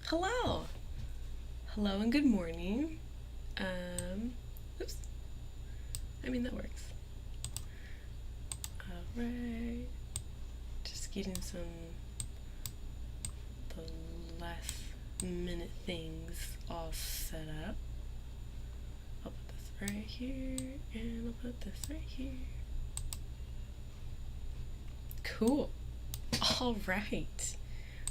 Hello. Hello and good morning. Oops. I mean, that works. Alright. Just getting some the last minute things all set up. I'll put this right here and I'll put this right here. Cool. Alright.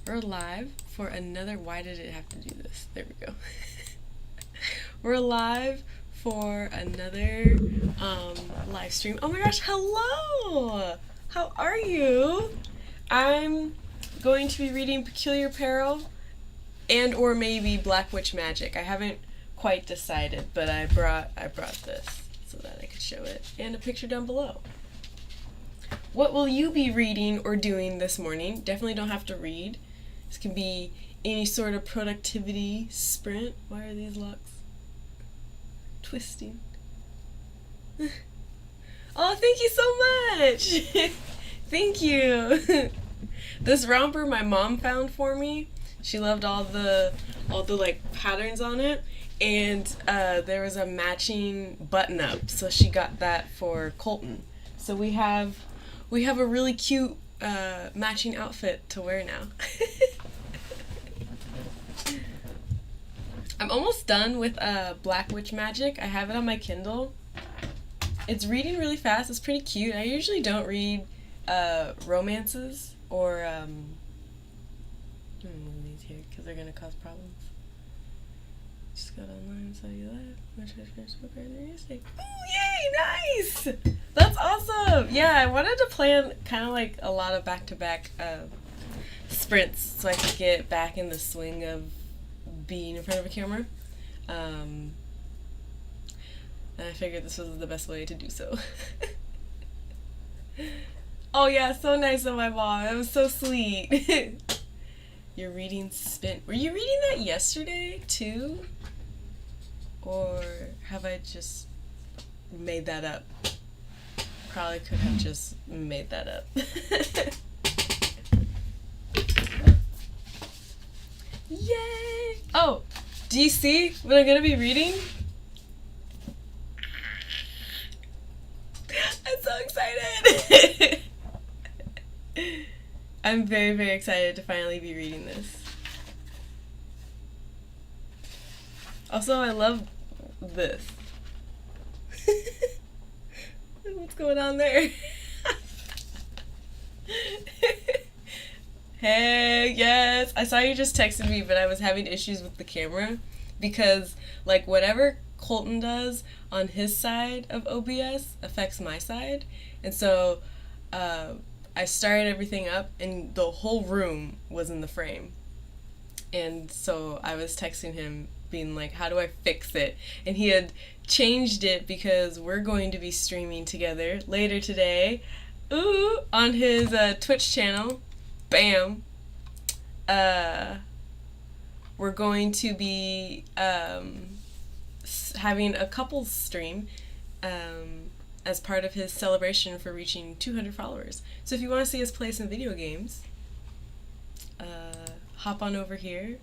We're live for another. Why did it have to do this? There we go. We're live for another live stream. Oh my gosh, hello! How are you? I'm going to be reading Peculiar Peril and or maybe Black Witch Magic. I haven't quite decided, but I brought this so that I could show it and a picture down below. What will you be reading or doing this morning? Definitely don't have to read. This can be any sort of productivity sprint. Why are these locks twisting? Oh, thank you so much! Thank you! This romper my mom found for me. She loved all the like patterns on it, and there was a matching button up, so she got that for Colton. So we have a really cute matching outfit to wear now. I'm almost done with Black Witch Magic. I have it on my Kindle. It's reading really fast. It's pretty cute. I usually don't read romances or these here because they're gonna cause problems. Just got online, saw you live. Much Facebook music. Oh, yay! Nice. That's awesome. Yeah, I wanted to plan kind of like a lot of back-to-back sprints so I could get back in the swing of being in front of a camera. And I figured this was the best way to do so. Oh yeah, so nice of my mom. It was so sweet. You're reading Spin. Were you reading that yesterday too? Or have I just made that up? Probably could have just made that up. Yay! Oh, do you see what I'm gonna be reading? I'm so excited! I'm very, very excited to finally be reading this. Also, I love this. What's going on there? Hey, yes. I saw you just texted me, but I was having issues with the camera because, like, whatever Colton does on his side of OBS affects my side. And so I started everything up, and the whole room was in the frame. And so I was texting him being like, how do I fix it? And he had changed it because we're going to be streaming together later today. Ooh, on his Twitch channel. Bam. We're going to be having a couples stream as part of his celebration for reaching 200 followers. So if you want to see us play some video games, hop on over here,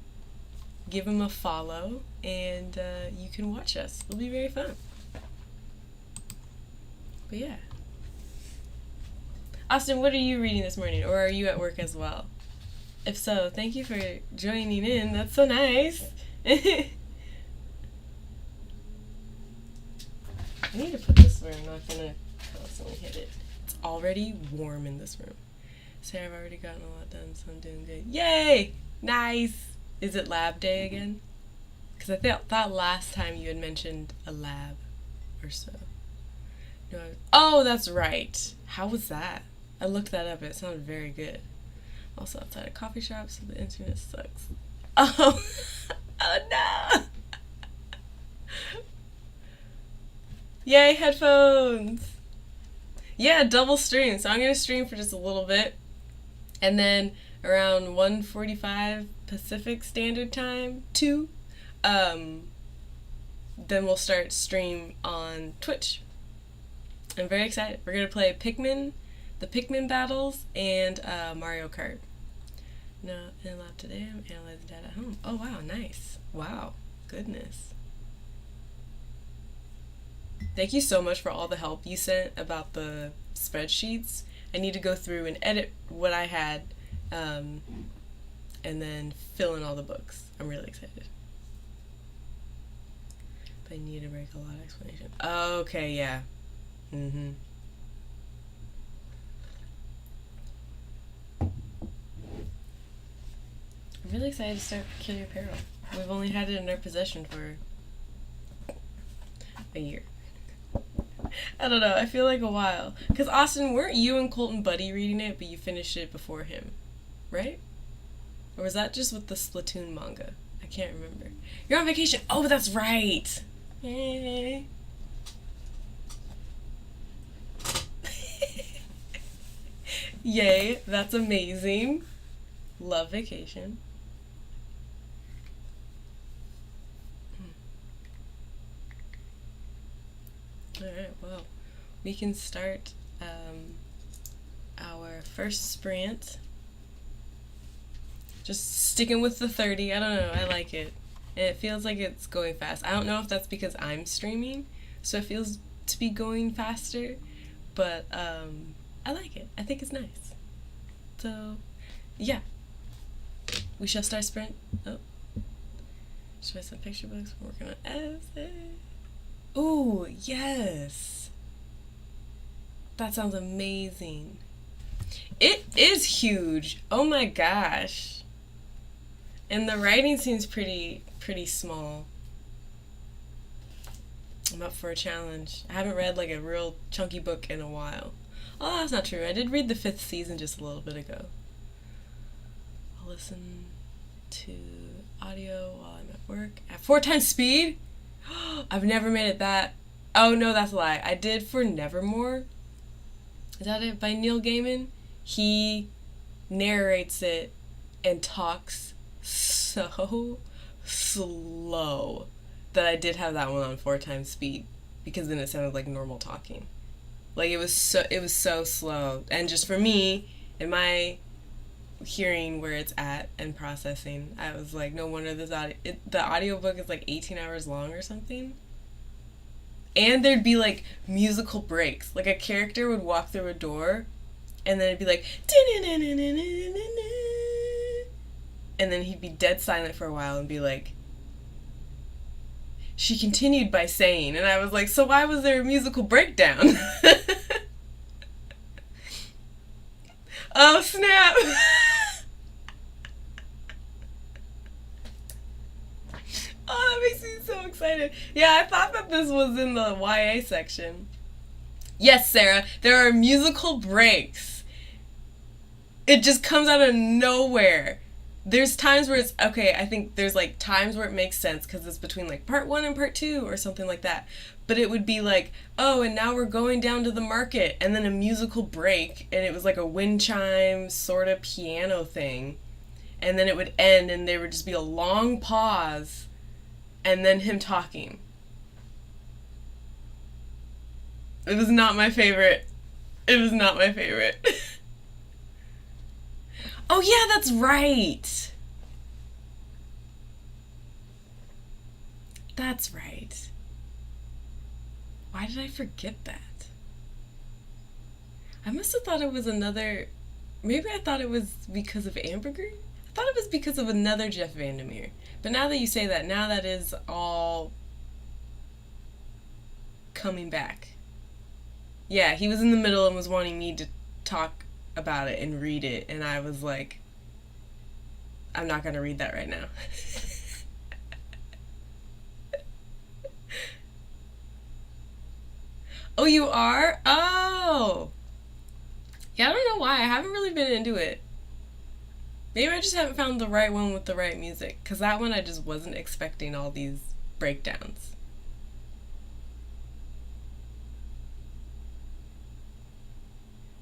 give him a follow, and you can watch us. It'll be very fun. But yeah. Austin, what are you reading this morning? Or are you at work as well? If so, thank you for joining in. That's so nice. I need to put this where I'm not gonna constantly hit it. It's already warm in this room. So I've already gotten a lot done, so I'm doing good. Yay! Nice! Is it lab day again? Because I thought last time you had mentioned a lab or so. No, oh, that's right. How was that? I looked that up. It sounded very good. Also outside a coffee shop, so the internet sucks. Oh, oh no! Yay, headphones! Yeah, double stream. So I'm gonna stream for just a little bit, and then around 1:45 Pacific Standard Time, then we'll start stream on Twitch. I'm very excited. We're gonna play Pikmin, the Pikmin battles, and Mario Kart. No, in lab today, I'm analyzing data at home. Oh, wow, nice. Wow, goodness. Thank you so much for all the help you sent about the spreadsheets. I need to go through and edit what I had, and then fill in all the books. I'm really excited. But I need to break a lot of explanation. Okay, yeah. I'm really excited to start Peculiar Apparel. We've only had it in our possession for a year. I don't know, I feel like a while. Because Austin, weren't you and Colton Buddy reading it, but you finished it before him, right? Or was that just with the Splatoon manga? I can't remember. You're on vacation! Oh, that's right! Yay! Yay, that's amazing. Love vacation. Alright, well, we can start our first sprint. Just sticking with the 30. I don't know, I like it. And it feels like it's going fast. I don't know if that's because I'm streaming, so it feels to be going faster, but I like it. I think it's nice. So, yeah. We shall start sprint. Oh. Should I send picture books? We're working on essay. Ooh, yes. That sounds amazing. It is huge. Oh my gosh. And the writing seems pretty small. I'm up for a challenge. I haven't read like a real chunky book in a while. Oh, that's not true. I did read the 5th season just a little bit ago. I'll listen to audio while I'm at work at 4 times speed. I've never made it that. Oh no, that's a lie. I did for Nevermore. Is that it? By Neil Gaiman. He narrates it and talks so slow that I did have that one on 4 times speed, because then it sounded like normal talking. Like it was so slow, and just for me and my hearing where it's at and processing, I was like, no wonder the audiobook is like 18 hours long or something. And there'd be like musical breaks. Like a character would walk through a door and then it'd be like, and then he'd be dead silent for a while and be like, she continued by saying, and I was like, so why was there a musical breakdown? Oh snap. Oh, that makes me so excited. Yeah, I thought that this was in the YA section. Yes, Sarah, there are musical breaks. It just comes out of nowhere. There's times where it's, okay, I think there's like times where it makes sense because it's between like part 1 and part 2 or something like that. But it would be like, oh, and now we're going down to the market, and then a musical break, and it was like a wind chime sort of piano thing. And then it would end and there would just be a long pause and then him talking. It was not my favorite. It was not my favorite. Oh yeah, that's right. That's right. Why did I forget that? I must have thought it was another... Maybe I thought it was because of Ambergris? I thought it was because of another Jeff Vandermeer. But now that you say that, now that is all coming back. Yeah, he was in the middle and was wanting me to talk about it and read it, and I was like, I'm not gonna read that right now. Oh, you are? Oh! Yeah, I don't know why. I haven't really been into it. Maybe I just haven't found the right one with the right music, because that one I just wasn't expecting all these breakdowns.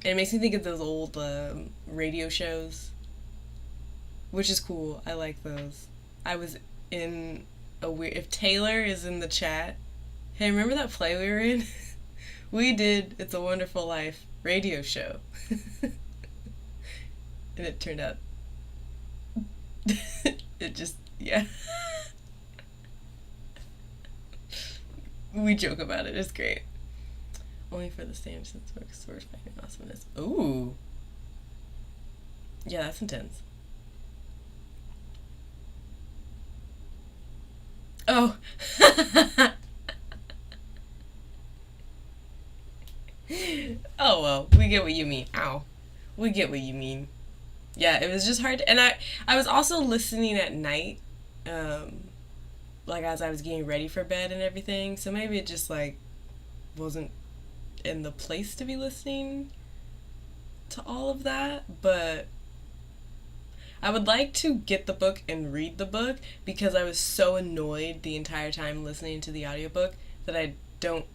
And it makes me think of those old radio shows, which is cool. I like those. I was in a weird... If Taylor is in the chat, hey, remember that play we were in? We did It's a Wonderful Life radio show. And it turned out It just, yeah. We joke about it. It's great. Only for the Sanderson's work, sword fighting awesomeness. Ooh. Yeah, that's intense. Oh. Oh well, we get what you mean. Ow. We get what you mean. Yeah, it was just hard to, and I was also listening at night, um like as I was getting ready for bed and everything. So maybe it just like wasn't in the place to be listening to all of that, but I would like to get the book and read the book because I was so annoyed the entire time listening to the audiobook that I don't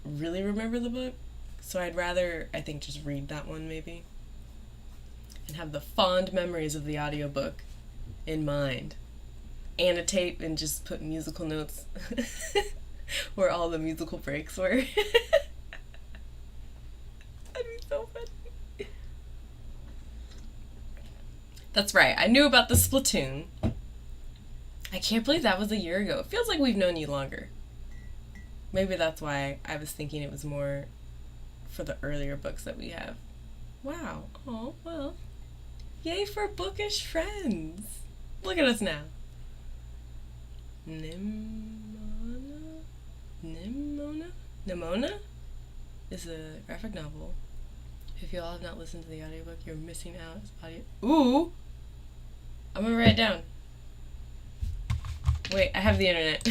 really remember the book. So I'd rather, I think, just read that one maybe and have the fond memories of the audiobook in mind. Annotate and just put musical notes where all the musical breaks were. That'd be so funny. That's right. I knew about the Splatoon. I can't believe that was a year ago. It feels like we've known you longer. Maybe that's why I was thinking it was more for the earlier books that we have. Wow. Oh, well. Yay for bookish friends. Look at us now. Nimona is a graphic novel. If you all have not listened to the audiobook, you're missing out. Ooh! I'm gonna write it down. Wait, I have the internet.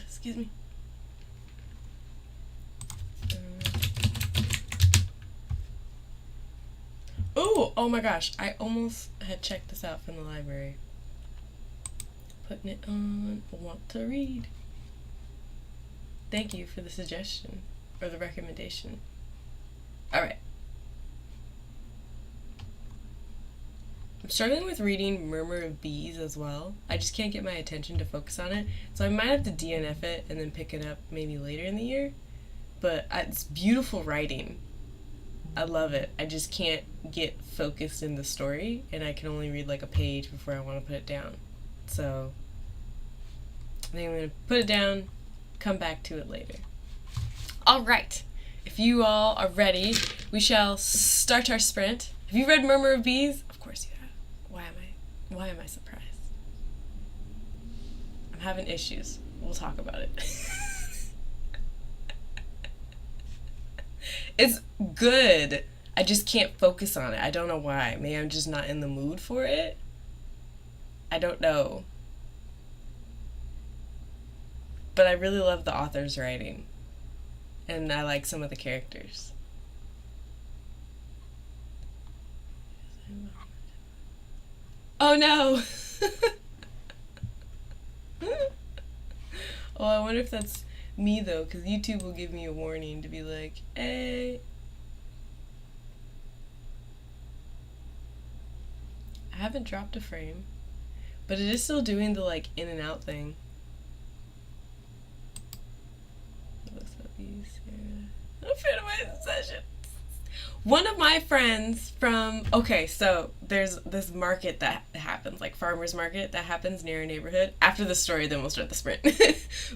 Excuse me. Oh my gosh, I almost had checked this out from the library. Putting it on, want to read. Thank you for the suggestion, or the recommendation. Alright. I'm struggling with reading Murmur of Bees as well. I just can't get my attention to focus on it, so I might have to DNF it and then pick it up maybe later in the year. But it's beautiful writing. I love it. I just can't get focused in the story, and I can only read like a page before I want to put it down. So I think I'm going to put it down, come back to it later. All right. If you all are ready, we shall start our sprint. Have you read Murmur of Bees? Of course you have. Why am I surprised? I'm having issues. We'll talk about it. It's good. I just can't focus on it. I don't know why. Maybe I'm just not in the mood for it. I don't know. But I really love the author's writing. And I like some of the characters. Oh no! Oh, I wonder if that's me though, because YouTube will give me a warning to be like, hey. I haven't dropped a frame, but it is still doing the like in and out thing. I'm afraid of my session. One of my friends from, okay, so there's this market that happens, like farmer's market that happens near our neighborhood. After the story, then we'll start the sprint.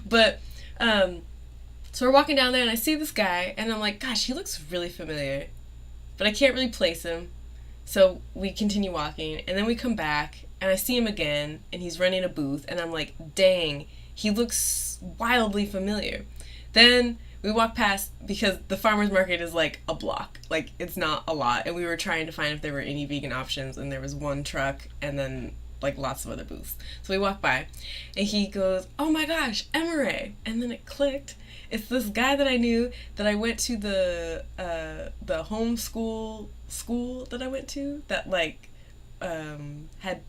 But, so we're walking down there and I see this guy and I'm like, gosh, he looks really familiar, but I can't really place him. So we continue walking and then we come back and I see him again and he's running a booth and I'm like, dang, he looks wildly familiar. Then we walk past, because the farmer's market is like a block. Like, it's not a lot. And we were trying to find if there were any vegan options, and there was one truck and then like lots of other booths. So we walk by and he goes, oh my gosh, Emre. And then it clicked. It's this guy that I knew that I went to the homeschool school that I went to that like had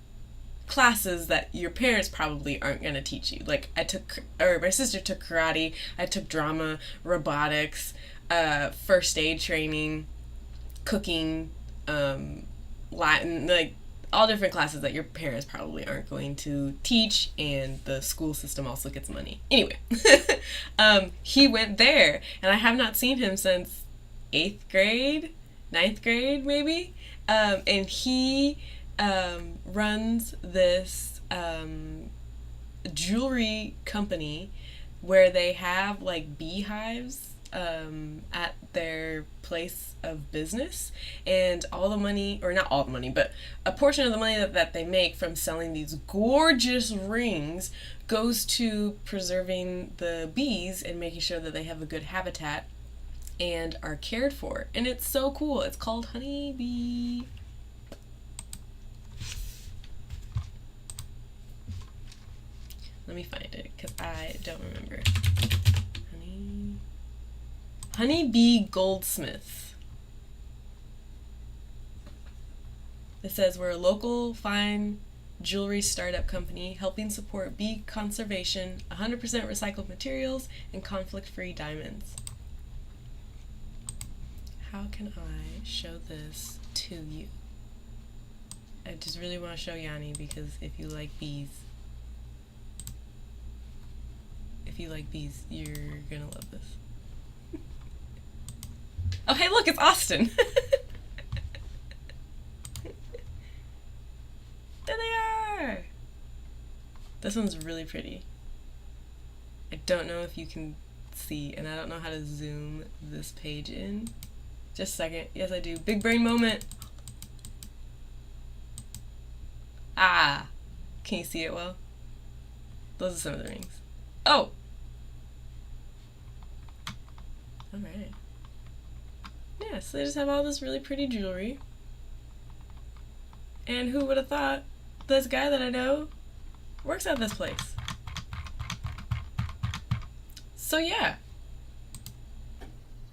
classes that your parents probably aren't going to teach you. Like my sister took karate, I took drama, robotics, first aid training, cooking, Latin, like all different classes that your parents probably aren't going to teach, and the school system also gets money. Anyway, he went there and I have not seen him since 8th grade, 9th grade maybe, and he runs this jewelry company where they have like beehives at their place of business, and all the money, or not all the money, but a portion of the money that they make from selling these gorgeous rings goes to preserving the bees and making sure that they have a good habitat and are cared for. And it's so cool. It's called Honey Bee. Let me find it because I don't remember. Honey Bee Goldsmiths. It says we're a local fine jewelry startup company helping support bee conservation, 100% recycled materials, and conflict-free diamonds. How can I show this to you? I just really want to show Yanni because if you like bees, you're gonna love this. Oh, hey, look, it's Austin. There they are. This one's really pretty. I don't know if you can see, and I don't know how to zoom this page in. Just a second. Yes, I do. Big brain moment. Ah. Can you see it well? Those are some of the rings. Oh! Alright. Yeah, so they just have all this really pretty jewelry. And who would have thought this guy that I know works at this place? So yeah.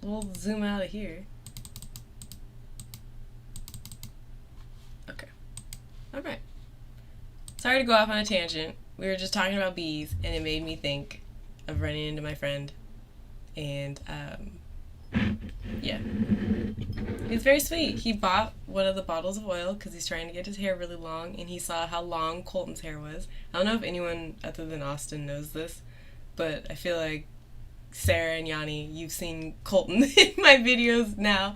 We'll zoom out of here. Okay. Alright. Sorry to go off on a tangent. We were just talking about bees, and it made me think of running into my friend. And, yeah. He's very sweet. He bought one of the bottles of oil because he's trying to get his hair really long, and he saw how long Colton's hair was. I don't know if anyone other than Austin knows this, but I feel like Sarah and Yanni, you've seen Colton in my videos now.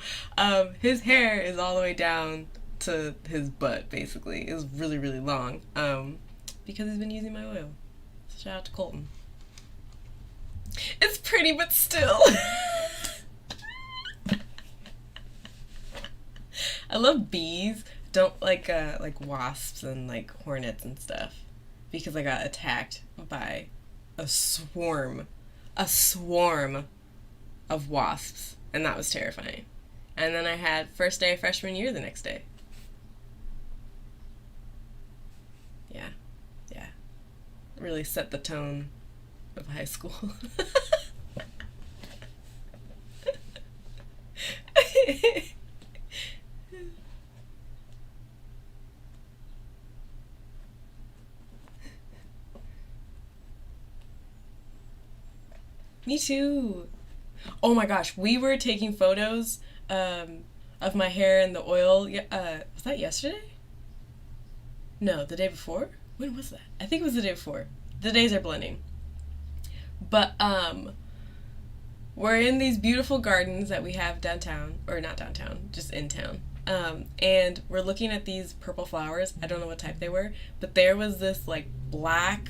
His hair is all the way down to his butt, basically. It's really, really long, because he's been using my oil. So shout out to Colton. It's pretty, but still. I love bees. Don't like wasps and like hornets and stuff, because I got attacked by a swarm of wasps, and that was terrifying. And then I had first day of freshman year the next day. Yeah. Really set the tone of high school. Me too. Oh my gosh, we were taking photos of my hair and the oil. Was that yesterday? No, the day before? When was that? I think it was the day before. The days are blending. But we're in these beautiful gardens that we have downtown, or not downtown, just in town. And we're looking at these purple flowers. I don't know what type they were, but there was this like black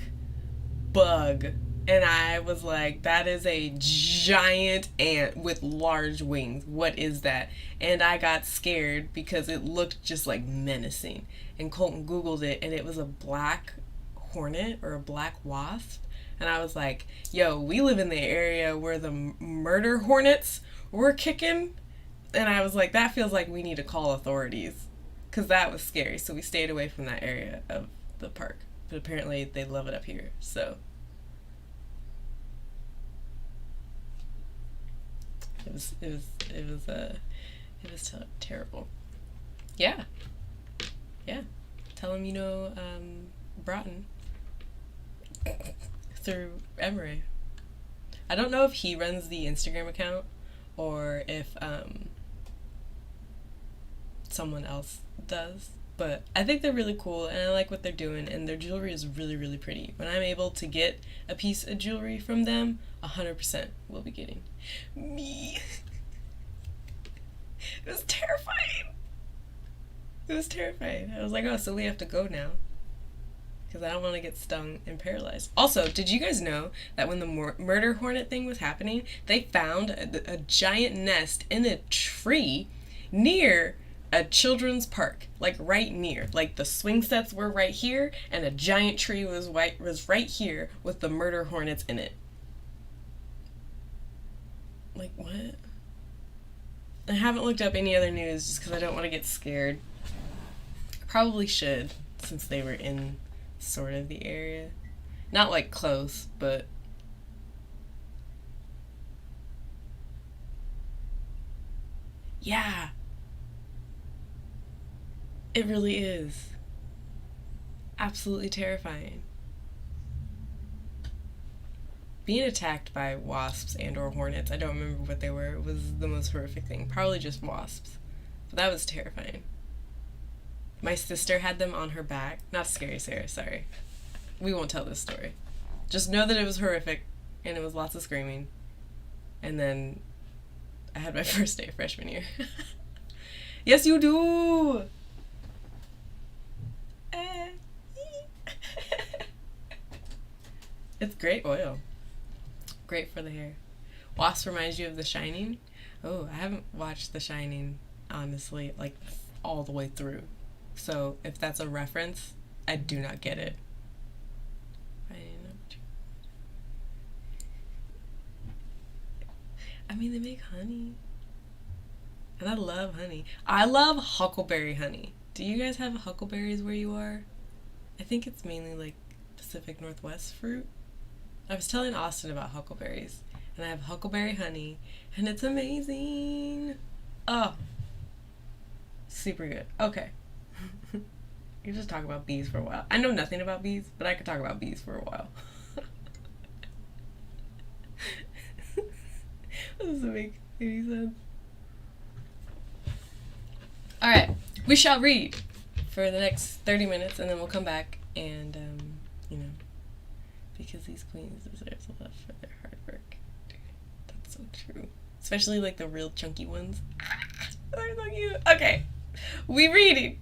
bug, and I was like, that is a giant ant with large wings. What is that? And I got scared because it looked just like menacing. And Colton Googled it, and it was a black hornet or a black wasp. And I was like, yo, we live in the area where the murder hornets were kicking. And I was like, that feels like we need to call authorities, because that was scary. So we stayed away from that area of the park. But apparently they love it up here. So it was terrible. Yeah. Tell him you know Broughton through Emory. I don't know if he runs the Instagram account or if someone else does, but I think they're really cool, and I like what they're doing, and their jewelry is really, really pretty. When I'm able to get a piece of jewelry from them, 100% will be getting me. It was terrifying. It was terrifying. I was like, oh, so we have to go now. Because I don't want to get stung and paralyzed. Also, did you guys know that when the murder hornet thing was happening, they found a giant nest in a tree near a children's park, like right near. Like the swing sets were right here, and a giant tree was right here with the murder hornets in it. Like what? I haven't looked up any other news just because I don't want to get scared. I probably should, since they were in sort of the area. Not like close, but yeah, it really is. Absolutely terrifying. Being attacked by wasps and or hornets, I don't remember what they were, was the most horrific thing. Probably just wasps. But that was terrifying. My sister had them on her back. Not scary Sarah, sorry. We won't tell this story. Just know that it was horrific and it was lots of screaming. And then I had my first day of freshman year. Yes, you do! It's great oil. Great for the hair. Wasp reminds you of The Shining. Oh, I haven't watched The Shining, honestly, like all the way through. So if that's a reference, I do not get it. I mean, they make honey. And I love honey. I love huckleberry honey. Do you guys have huckleberries where you are? I think it's mainly like Pacific Northwest fruit. I was telling Austin about huckleberries, and I have huckleberry honey, and it's amazing. Oh, super good. Okay. You can just talk about bees for a while. I know nothing about bees, but I could talk about bees for a while. That doesn't make any sense. Alright, we shall read for the next 30 minutes, and then we'll come back and, you know, because these queens deserve a lot for their hard work. Dude, that's so true. Especially, like, the real chunky ones. They're so cute. Okay, we reading.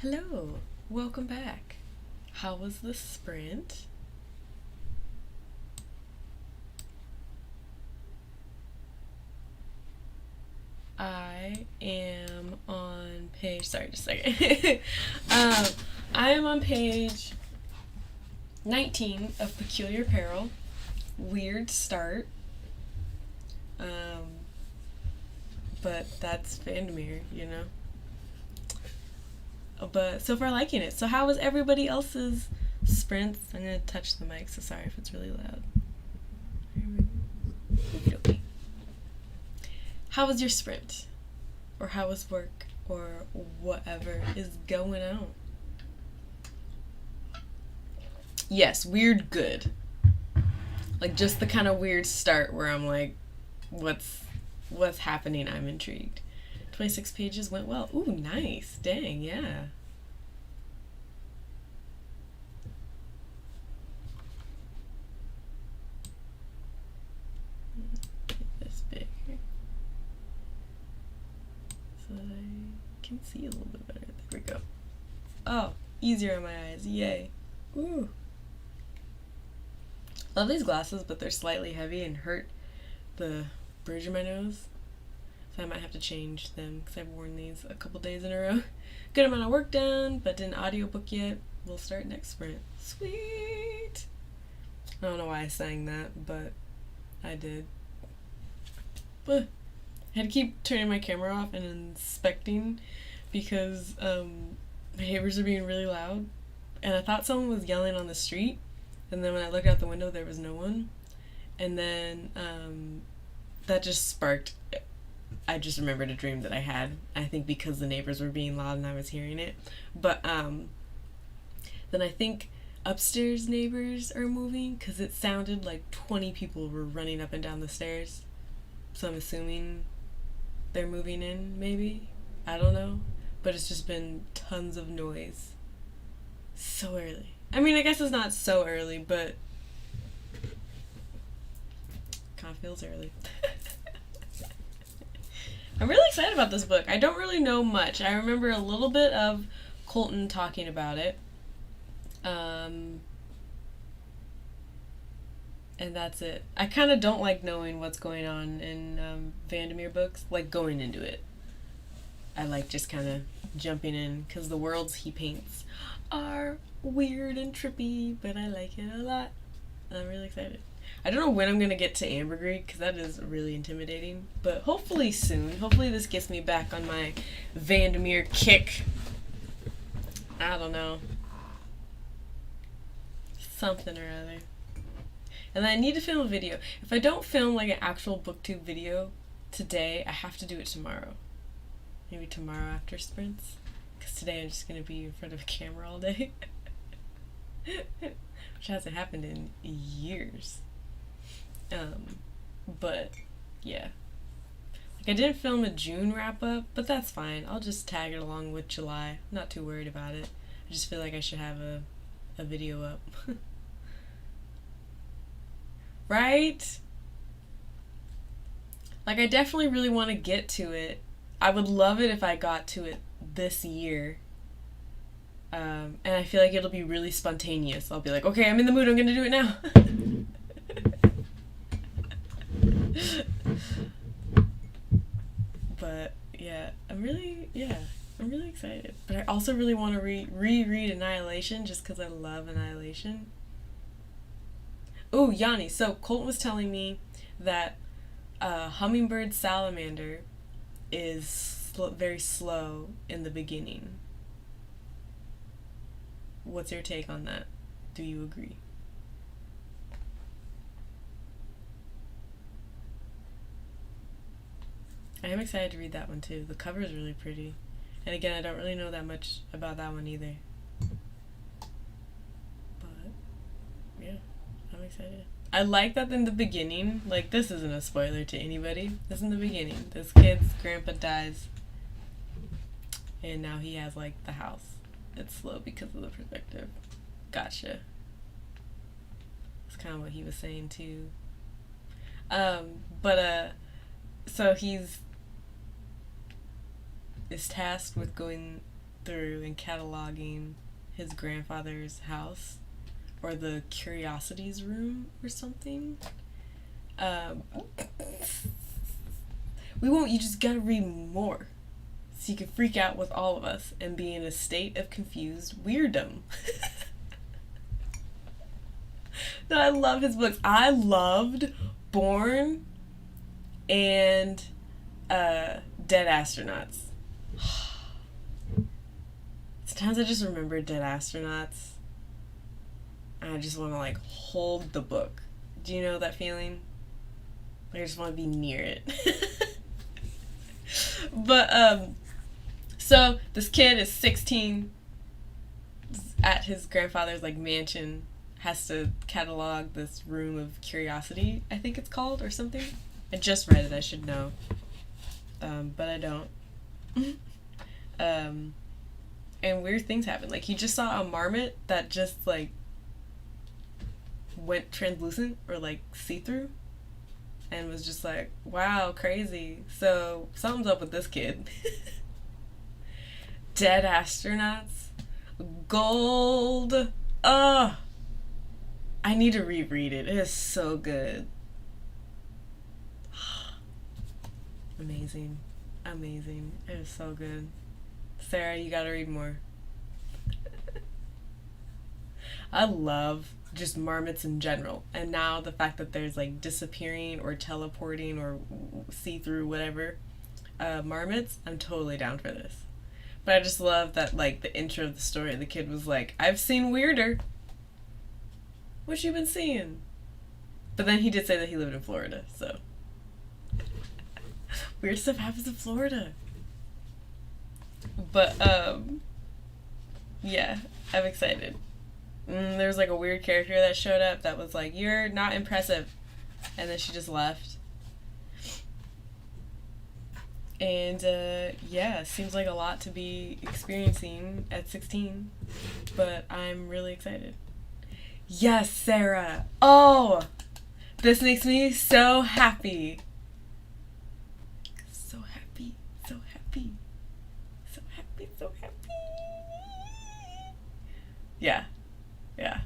Hello, welcome back. How was the sprint? I am on page, sorry, just a second. I am on page 19 of Peculiar Peril. Weird start. But that's Vandermeer, you know? But so far liking it. So how was everybody else's sprints? I'm gonna touch the mic, so sorry if it's really loud. Okay. How was your sprint? Or how was work? Or whatever is going on? Yes, weird good. Like just the kind of weird start where I'm like, what's happening? I'm intrigued. 26 pages went well. Ooh, nice. Dang, yeah. Get this big so that I can see a little bit better. There we go. Oh, easier on my eyes. Yay. Ooh. Love these glasses, but they're slightly heavy and hurt the bridge of my nose. So I might have to change them because I've worn these a couple days in a row. Good amount of work done, but didn't audiobook yet. We'll start next sprint. Sweet! I don't know why I sang that, but I did. But I had to keep turning my camera off and inspecting because my neighbors are being really loud. And I thought someone was yelling on the street. And then when I looked out the window, there was no one. And then that just sparked, I just remembered a dream that I had, I think because the neighbors were being loud and I was hearing it. But then I think upstairs neighbors are moving because it sounded like 20 people were running up and down the stairs. So I'm assuming they're moving in, maybe? I don't know. But it's just been tons of noise. So early. I mean, I guess it's not so early, but kind of feels early. I'm really excited about this book. I don't really know much. I remember a little bit of Colton talking about it. And that's it. I kind of don't like knowing what's going on in Vandermeer books, like going into it. I like just kind of jumping in because the worlds he paints are weird and trippy, but I like it a lot. I'm really excited. I don't know when I'm gonna get to Ambergris because that is really intimidating, but hopefully soon. Hopefully this gets me back on my Vandermeer kick. I don't know. Something or other. And then I need to film a video. If I don't film like an actual booktube video today, I have to do it tomorrow. Maybe tomorrow after sprints. Because today I'm just going to be in front of a camera all day. Which hasn't happened in years. But, yeah. Like, I didn't film a June wrap-up, but that's fine. I'll just tag it along with July. I'm not too worried about it. I just feel like I should have a video up. Right? Like, I definitely really want to get to it. I would love it if I got to it this year. And I feel like it'll be really spontaneous. I'll be like, okay, I'm in the mood, I'm gonna do it now. But, yeah, I'm really excited. But I also really want to reread Annihilation just because I love Annihilation. Oh, Yanni, so Colton was telling me that Hummingbird Salamander is very slow in the beginning. What's your take on that? Do you agree? I am excited to read that one too. The cover is really pretty. And again, I don't really know that much about that one either. But, yeah, I'm excited. I like that in the beginning, like, this isn't a spoiler to anybody. This is in the beginning. This kid's grandpa dies. And now he has, like, the house. It's slow because of the perspective. Gotcha. That's kind of what he was saying, too. So he's is tasked with going through and cataloging his grandfather's house or the curiosities room or something. Um, we won't, you just gotta read more so you can freak out with all of us and be in a state of confused weirdom. No, I love his books. I loved Born and Dead Astronauts. Sometimes I just remember Dead Astronauts and I just want to like hold the book. Do you know that feeling? Like I just want to be near it. But so this kid is 16 at his grandfather's like mansion, has to catalog this room of curiosity, I think it's called, or something. I just read it, I should know. But I don't. And weird things happen. Like, he just saw a marmot that just, like, went translucent or, like, see-through. And was just like, wow, crazy. So, something's up with this kid. Dead Astronauts. Gold. Ugh. I need to reread it. It is so good. Amazing. Amazing. It is so good. Sarah, you gotta read more. I love just marmots in general. And now the fact that there's like disappearing or teleporting or see-through whatever marmots, I'm totally down for this. But I just love that like the intro of the story, the kid was like, I've seen weirder. What you been seeing? But then he did say that he lived in Florida, so. Weird stuff happens in Florida. But, yeah, I'm excited. There was like a weird character that showed up that was like, you're not impressive. And then she just left. And, yeah, seems like a lot to be experiencing at 16. But I'm really excited. Yes, Sarah. Oh, this makes me so happy. So happy, so happy, so happy, so happy. Yeah, yeah.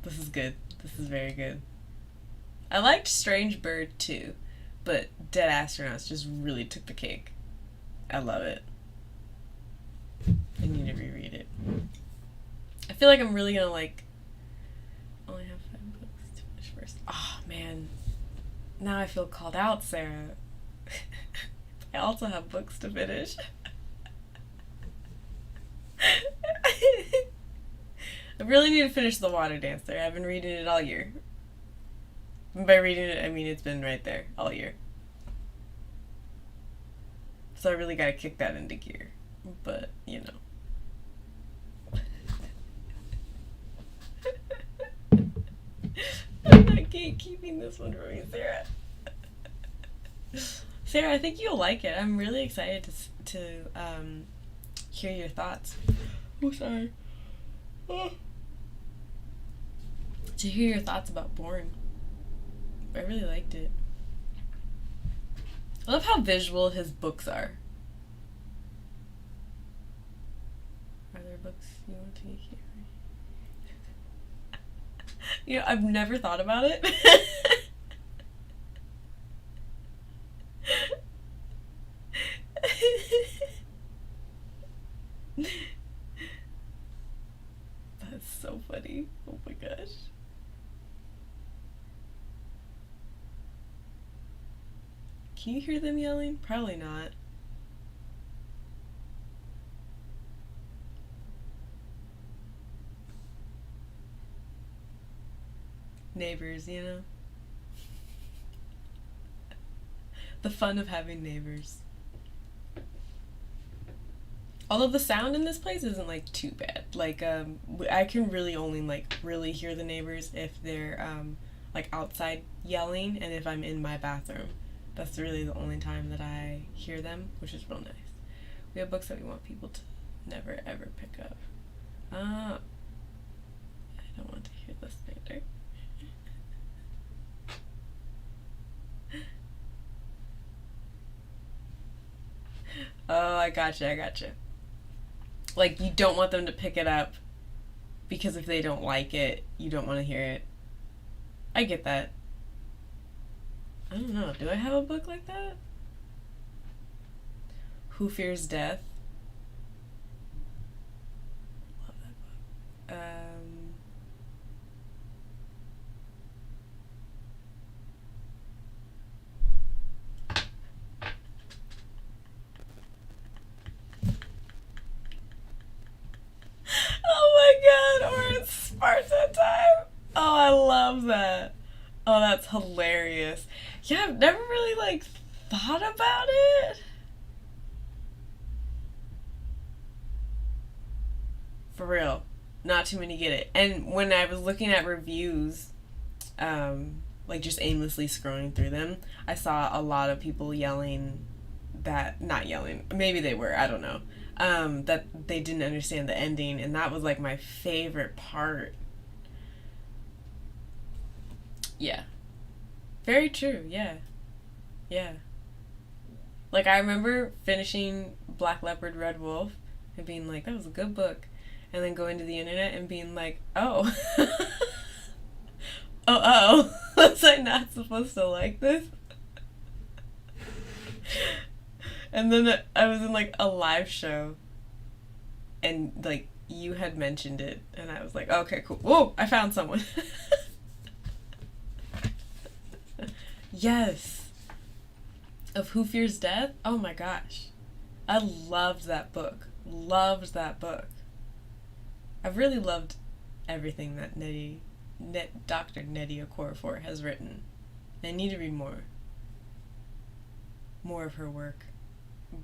This is good. This is very good. I liked Strange Bird too, but Dead Astronauts just really took the cake. I love it. I need to reread it. I feel like I'm really gonna like only have 5 books to finish first. Oh man, now I feel called out, Sarah. I also have books to finish. I really need to finish The Water Dancer. I've been reading it all year. And by reading it, I mean it's been right there all year. So I really gotta kick that into gear. But, you know. I'm not gatekeeping this one for me, Sarah. Sarah, I think you'll like it. I'm really excited to hear your thoughts. Oh, sorry. Oh. To hear your thoughts about Born. I really liked it. I love how visual his books are. Are there books you want to hear? You know, I've never thought about it. That's so funny. Oh my gosh. Can you hear them yelling? Probably not. Neighbors, you know? The fun of having neighbors. Although the sound in this place isn't like too bad. Like I can really only like really hear the neighbors if they're like outside yelling and if I'm in my bathroom. That's really the only time that I hear them, which is real nice. We have books that we want people to never ever pick up. I don't want to hear this later. Oh, I gotcha. Like, you don't want them to pick it up because if they don't like it, you don't want to hear it. I get that. I don't know. Do I have a book like that? Who Fears Death? Love that book. Oh my god, or it's Sparta time. Oh, I love that. Oh, that's hilarious. Yeah, I've never really like thought about it. For real. Not too many get it. And when I was looking at reviews, like just aimlessly scrolling through them, I saw a lot of people yelling that, not yelling, maybe they were, I don't know, that they didn't understand the ending, and that was like my favorite part. Yeah. Very true, yeah. Yeah. Like, I remember finishing Black Leopard, Red Wolf and being like, that was a good book. And then going to the internet and being like, oh. Oh. Was I not supposed to like this? And then I was in like a live show and like you had mentioned it and I was like, okay, cool. Whoa, I found someone. Yes. Of Who Fears Death? Oh my gosh. I loved that book. Loved that book. I've really loved everything that Dr. Nnedi Okorafor has written. I need to read more of her work.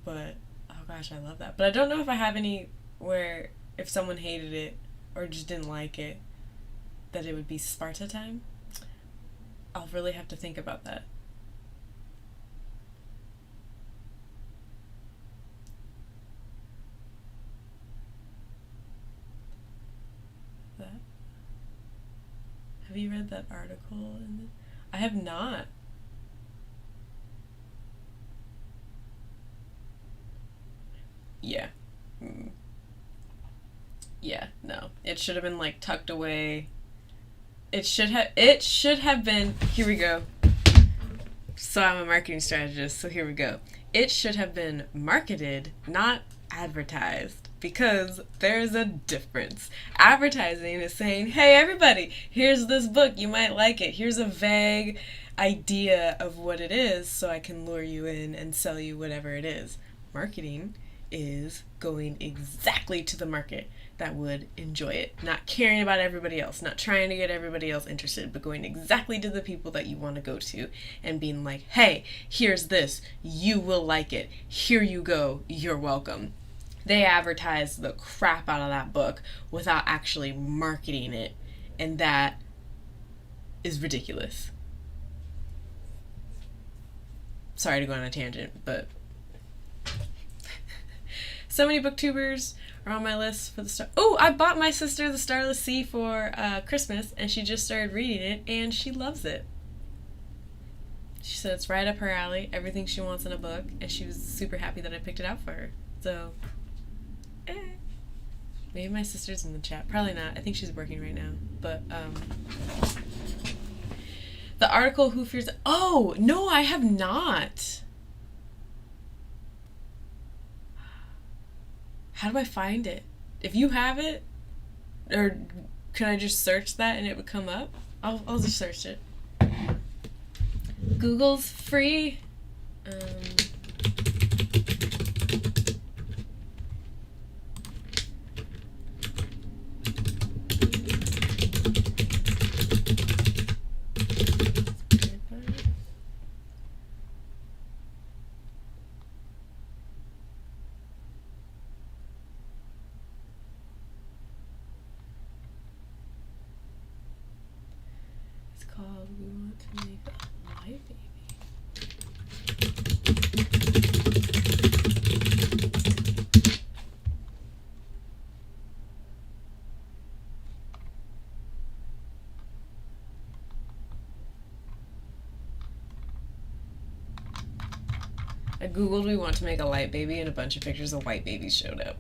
But oh gosh, I love that. But I don't know if I have any where if someone hated it or just didn't like it, that it would be Sparta time. I'll really have to think about that. That. Have you read that article? I have not. Yeah. Mm. Yeah, no. It should have been like tucked away. It should have been, here we go. So I'm a marketing strategist, so here we go. It should have been marketed, not advertised, because there's a difference. Advertising is saying, hey everybody, here's this book, you might like it. Here's a vague idea of what it is so I can lure you in and sell you whatever it is. Marketing is going exactly to the market that would enjoy it, not caring about everybody else, not trying to get everybody else interested, but going exactly to the people that you want to go to and being like, hey, here's this, you will like it, here you go, you're welcome. They advertise the crap out of that book without actually marketing it, and that is ridiculous. Sorry to go on a tangent, but so many booktubers are on my list for the star. Oh, I bought my sister The Starless Sea for Christmas, and she just started reading it, and she loves it. She said it's right up her alley, everything she wants in a book, and she was super happy that I picked it out for her. So, maybe my sister's in the chat. Probably not. I think she's working right now. But the article Who Fears. Oh no, I have not. How do I find it? If you have it, or could I just search that and it would come up? I'll just search it. Google's free. It's called We Want to Make a Light Baby. I googled We Want to Make a Light Baby and a bunch of pictures of white babies showed up.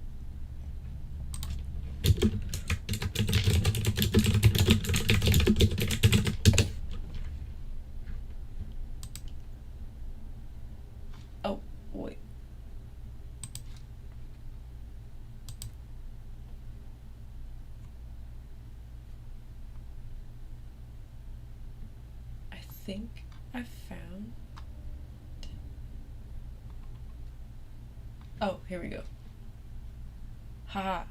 think I found... Oh, here we go. Haha.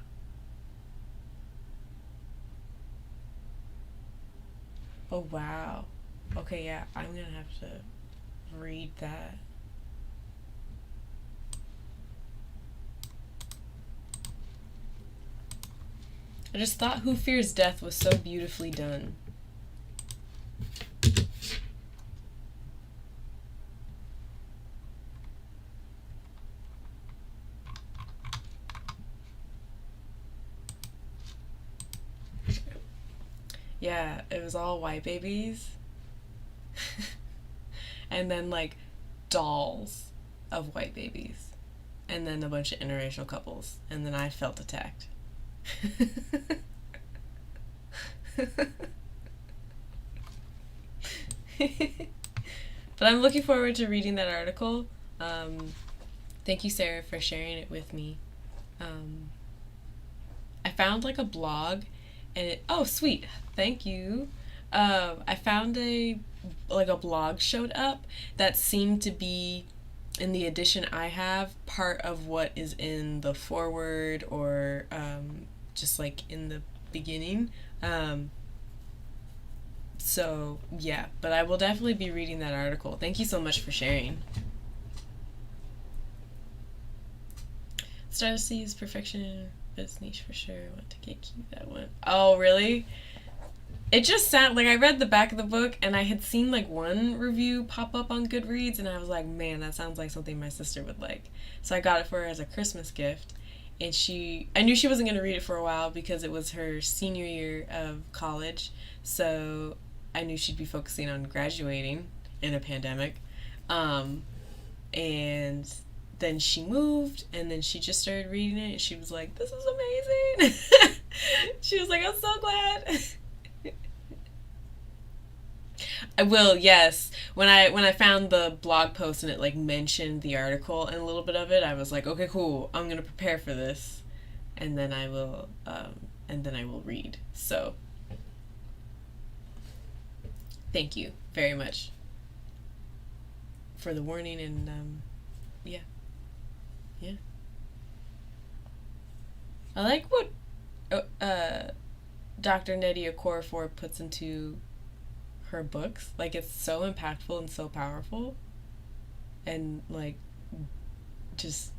Oh, wow. Okay, yeah, I'm gonna have to read that. I just thought Who Fears Death was so beautifully done. Yeah, it was all white babies. And then, like, dolls of white babies. And then a bunch of interracial couples. And then I felt attacked. But I'm looking forward to reading that article. Thank you, Sarah, for sharing it with me. I found like a blog, and oh sweet, thank you. I found a blog showed up that seemed to be, in the edition I have, part of what is in the foreword or just like in the beginning. So yeah, but I will definitely be reading that article. Thank you so much for sharing. Star Seas perfection, but it's niche for sure. I want to keep that one. Oh really? It just sounded like I read the back of the book and I had seen like one review pop up on Goodreads and I was like, man, that sounds like something my sister would like. So I got it for her as a Christmas gift. And I knew she wasn't going to read it for a while because it was her senior year of college. So I knew she'd be focusing on graduating in a pandemic. And then she moved and then she just started reading it and she was like, this is amazing. She was like, I'm so glad. I will, yes. When I found the blog post and it like mentioned the article and a little bit of it, I was like, okay, cool. I'm gonna prepare for this, and then I will read. So, thank you very much for the warning and yeah. I like what Dr. Nnedi Okorafor puts into her books. Like, it's so impactful and so powerful and like just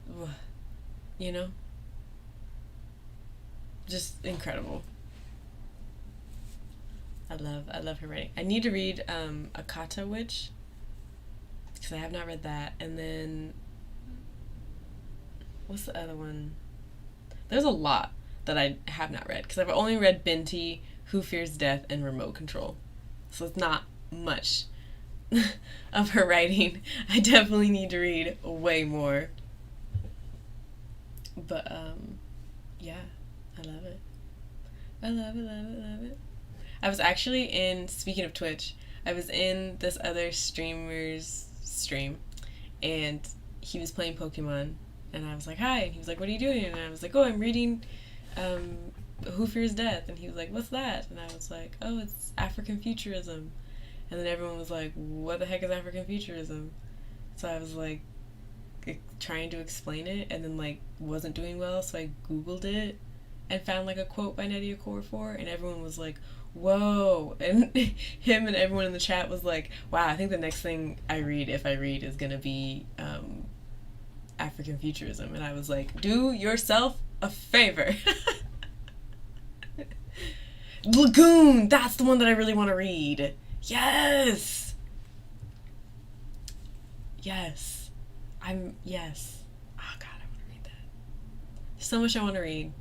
just incredible. I love her writing. I need to read Akata Witch because I have not read that. And then what's the other one? There's a lot that I have not read because I've only read Binti, Who Fears Death, and Remote Control. So it's not much of her writing. I definitely need to read way more. But yeah, I love it. I love it. I was actually speaking of Twitch, I was in this other streamer's stream and he was playing Pokemon and I was like, hi, and he was like, what are you doing? And I was like, oh, I'm reading Who Fears Death, and he was like, what's that? And I was like, oh, it's African futurism. And then everyone was like, what the heck is African futurism? So I was like trying to explain it and then like wasn't doing well, so I googled it and found like a quote by Nnedi Okorafor and everyone was like, whoa. And him and everyone in the chat was like, wow, I think the next thing I read, if I read, is gonna be African futurism. And I was like, do yourself a favor. Lagoon, that's the one that I really want to read. Yes. Oh god, I want to read that. There's so much I want to read.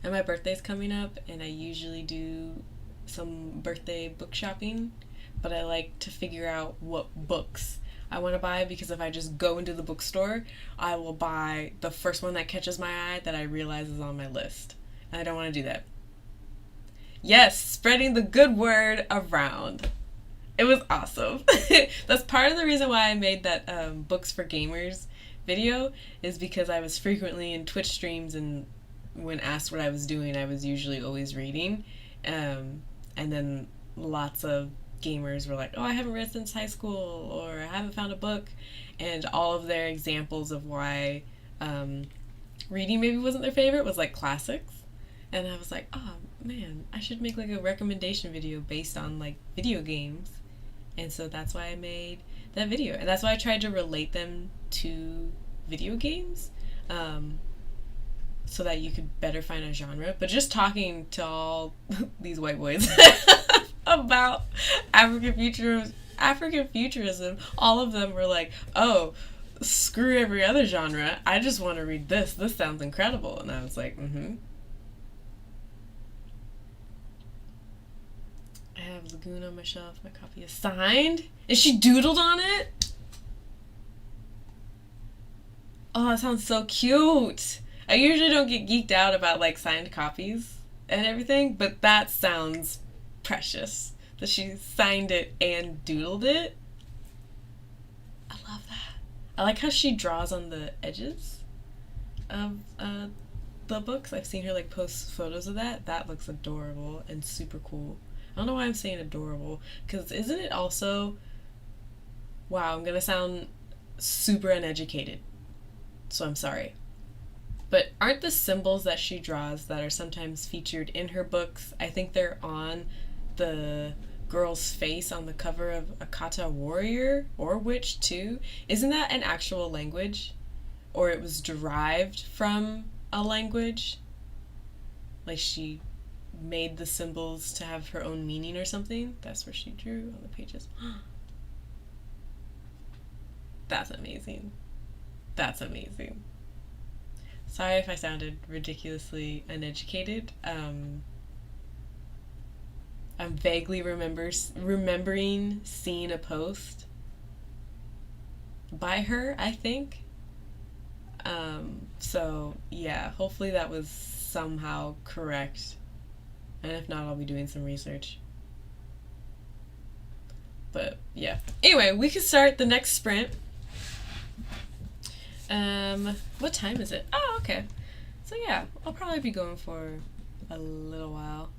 And my birthday's coming up and I usually do some birthday book shopping, but I like to figure out what books I want to buy because if I just go into the bookstore, I will buy the first one that catches my eye that I realize is on my list. And I don't want to do that. Yes, spreading the good word around. It was awesome. That's part of the reason why I made that Books for Gamers video, is because I was frequently in Twitch streams and when asked what I was doing, I was usually always reading. And then lots of gamers were like, oh, I haven't read since high school, or I haven't found a book. And all of their examples of why reading maybe wasn't their favorite was like classics. And I was like, oh man, I should make like a recommendation video based on like video games. And so that's why I made that video. And that's why I tried to relate them to video games. So that you could better find a genre. But just talking to all these white boys about African futurism, all of them were like, "Oh, screw every other genre. I just want to read this. This sounds incredible." And I was like, "Mm-hmm." I have Lagoon on my shelf. My copy is signed. And she doodled on it? Oh, that sounds so cute. I usually don't get geeked out about like signed copies and everything, but that sounds precious. That she signed it and doodled it. I love that. I like how she draws on the edges of the books. I've seen her like post photos of that. That looks adorable and super cool. I don't know why I'm saying adorable, because isn't it also, wow, I'm gonna sound super uneducated, so I'm sorry. But aren't the symbols that she draws that are sometimes featured in her books, I think they're on the girl's face on the cover of Akata Warrior or Witch too? Isn't that an actual language? Or it was derived from a language? Like she made the symbols to have her own meaning or something? That's where she drew on the pages. That's amazing. That's amazing. Sorry if I sounded ridiculously uneducated. I'm vaguely remembering seeing a post by her, I think. So yeah, hopefully that was somehow correct. And if not, I'll be doing some research. But yeah. Anyway, we can start the next sprint. What time is it? Oh, okay. So yeah, I'll probably be going for a little while.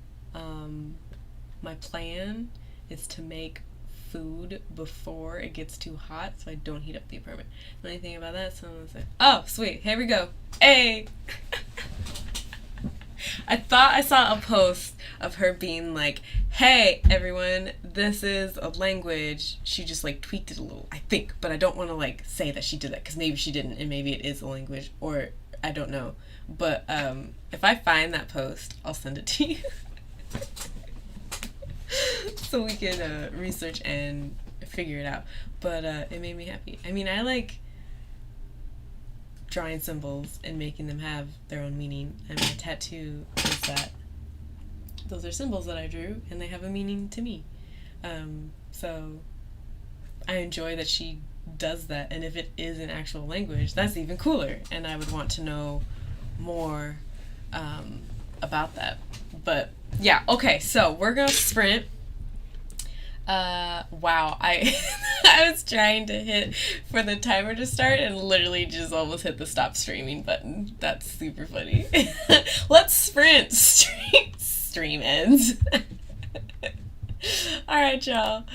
My plan is to make food before it gets too hot so I don't heat up the apartment. The only thing about that, someone said, oh, sweet, here we go. Hey! I thought I saw a post of her being like, hey, everyone, this is a language. She just like tweaked it a little, I think, but I don't want to like say that she did that because maybe she didn't and maybe it is a language or I don't know. But if I find that post, I'll send it to you. So we can research and figure it out. But it made me happy. I mean, I like drawing symbols and making them have their own meaning. And my tattoo is that those are symbols that I drew and they have a meaning to me. So I enjoy that she does that. And if it is an actual language, that's even cooler. And I would want to know more about that. But yeah, okay, so we're gonna sprint. Wow, I I was trying to hit for the timer to start and literally just almost hit the stop streaming button. That's super funny. Let's sprint. Stream ends. Alright, y'all.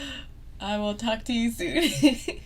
I will talk to you soon.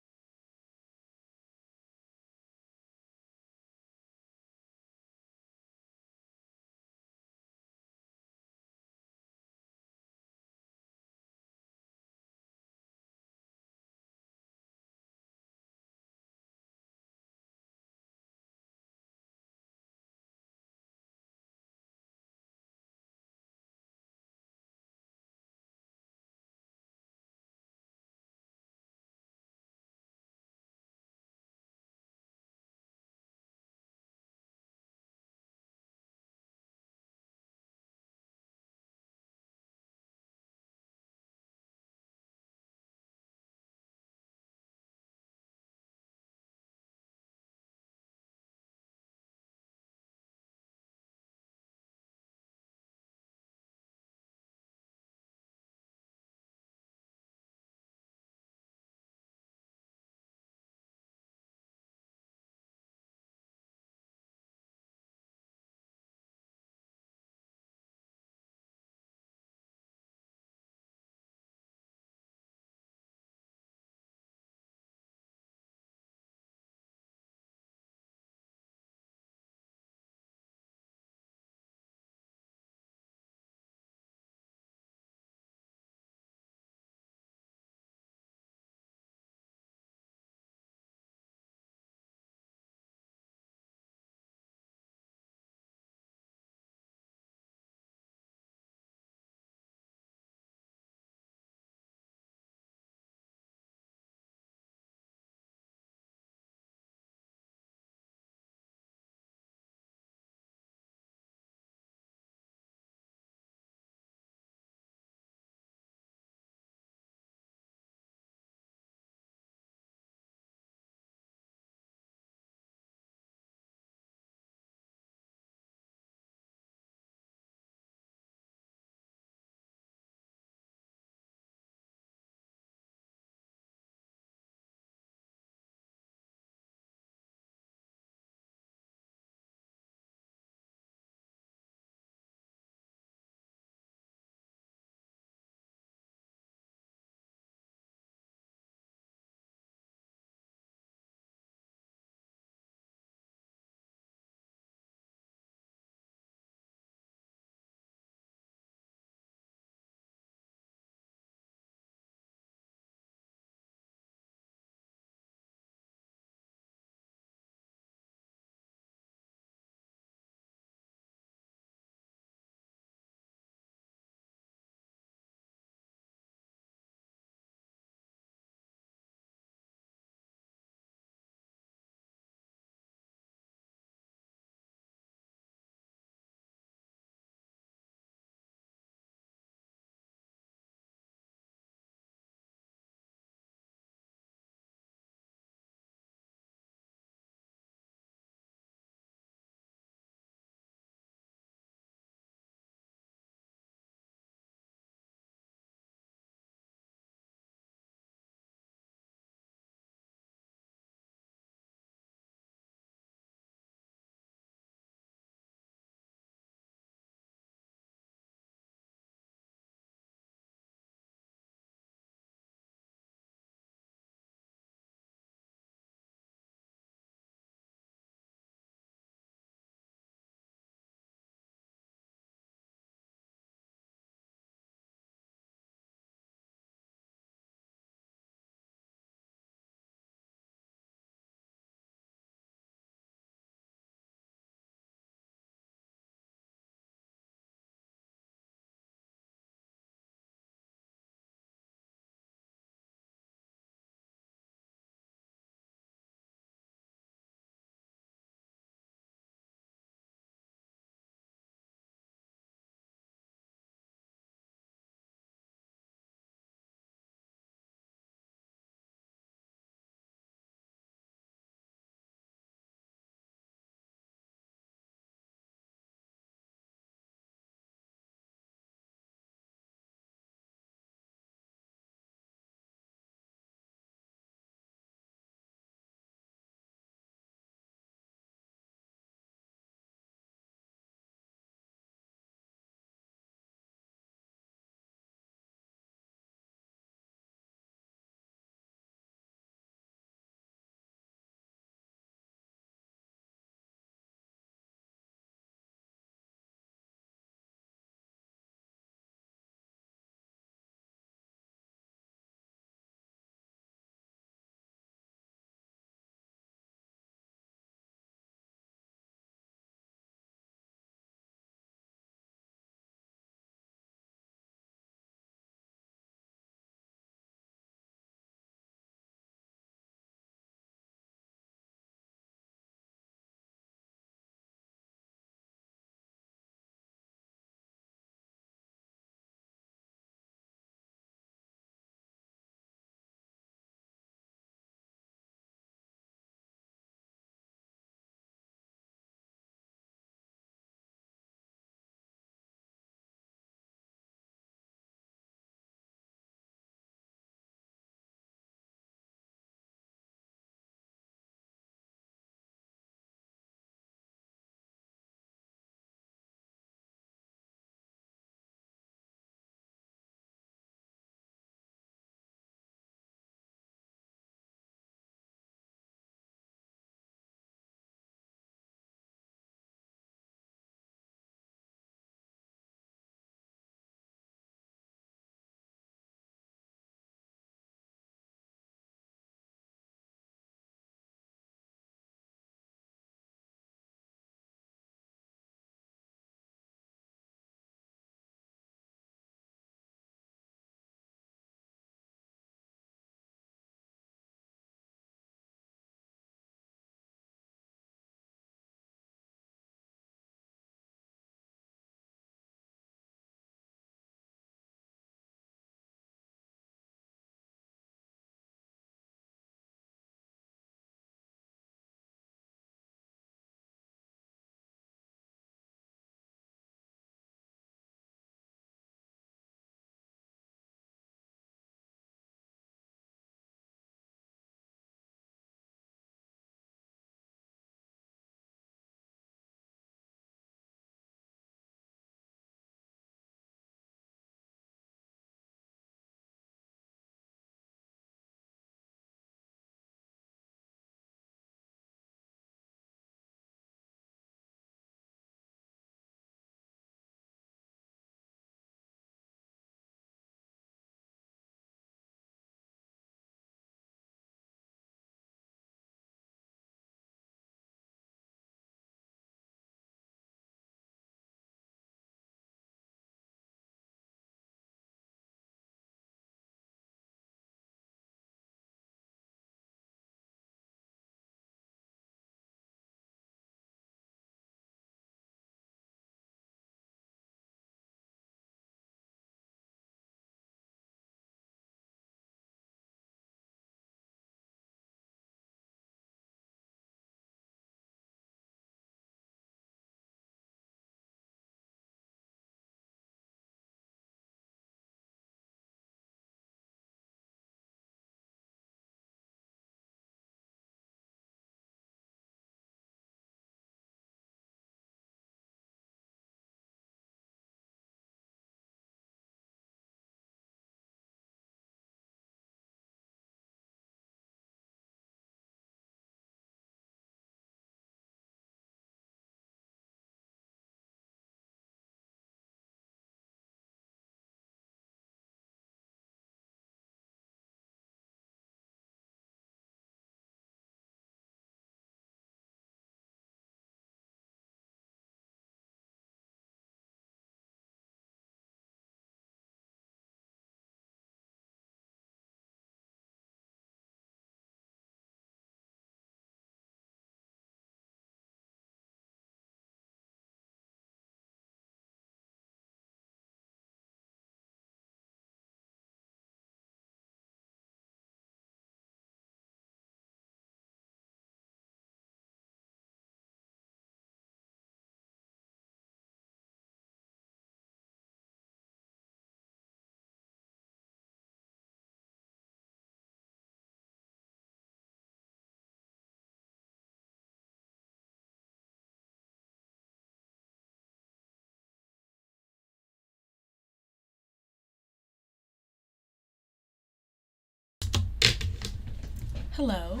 Hello,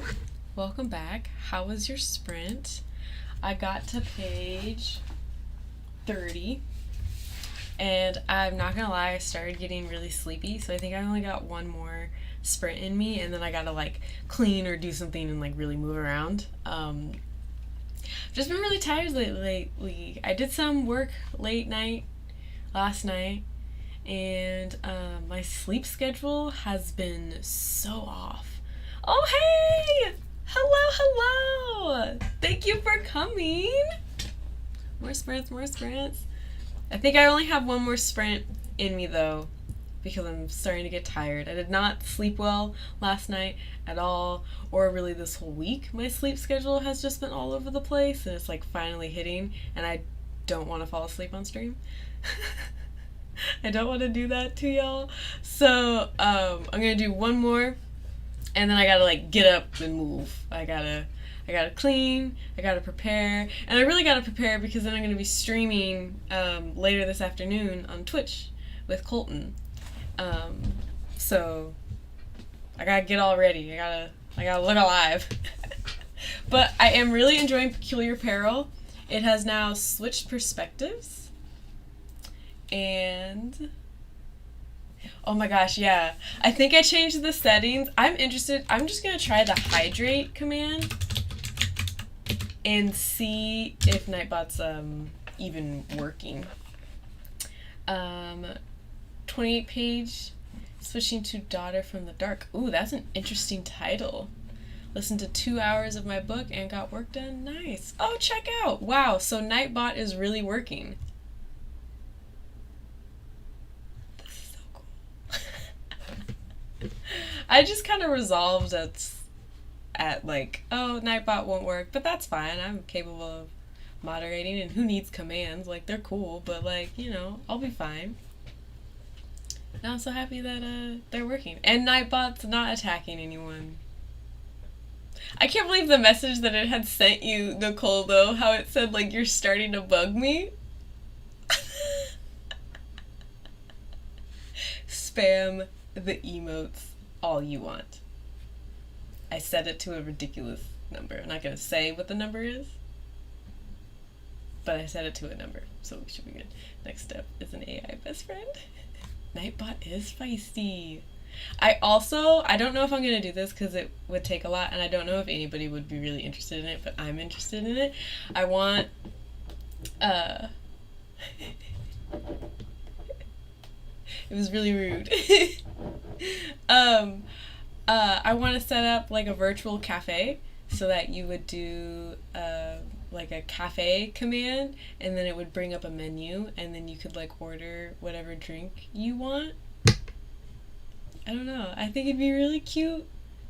welcome back. How was your sprint? I got to page 30, and I'm not gonna lie, I started getting really sleepy, so I think I only got one more sprint in me, and then I gotta like clean or do something and like really move around. Just been really tired lately. I did some work late night last night, and my sleep schedule has been so off. Oh, hey! Hello! Thank you for coming! More sprints, more sprints. I think I only have one more sprint in me though, because I'm starting to get tired. I did not sleep well last night at all, or really this whole week. My sleep schedule has just been all over the place, and it's like finally hitting, and I don't want to fall asleep on stream. I don't want to do that to y'all. So I'm gonna do one more, and then I gotta like get up and move. I gotta clean, I gotta prepare, and I really gotta prepare because then I'm gonna be streaming later this afternoon on Twitch with Colton. So I gotta get all ready. I gotta look alive. But I am really enjoying Peculiar Peril. It has now switched perspectives, and oh my gosh, yeah. I think I changed the settings. I'm interested. I'm just gonna try the hydrate command and see if Nightbot's even working. 28 page, switching to Daughter from the Dark. Ooh, that's an interesting title. Listened to 2 hours of my book and got work done. Nice. Oh, check out. Wow, so Nightbot is really working. This is so cool. I just kind of resolved at like, oh, Nightbot won't work, but that's fine. I'm capable of moderating, and who needs commands? Like, they're cool, but like, you know, I'll be fine. Now I'm so happy that they're working. And Nightbot's not attacking anyone. I can't believe the message that it had sent you, Nicole, though, how it said, like, you're starting to bug me. Spam the emotes all you want. I set it to a ridiculous number. I'm not going to say what the number is, but I set it to a number, so we should be good. Next step is an AI best friend. Nightbot is feisty. I don't know if I'm going to do this because it would take a lot, and I don't know if anybody would be really interested in it, but I'm interested in it. I want, it was really rude. I want to set up like a virtual cafe so that you would do, like a cafe command, and then it would bring up a menu, and then you could like order whatever drink you want. I don't know. I think it'd be really cute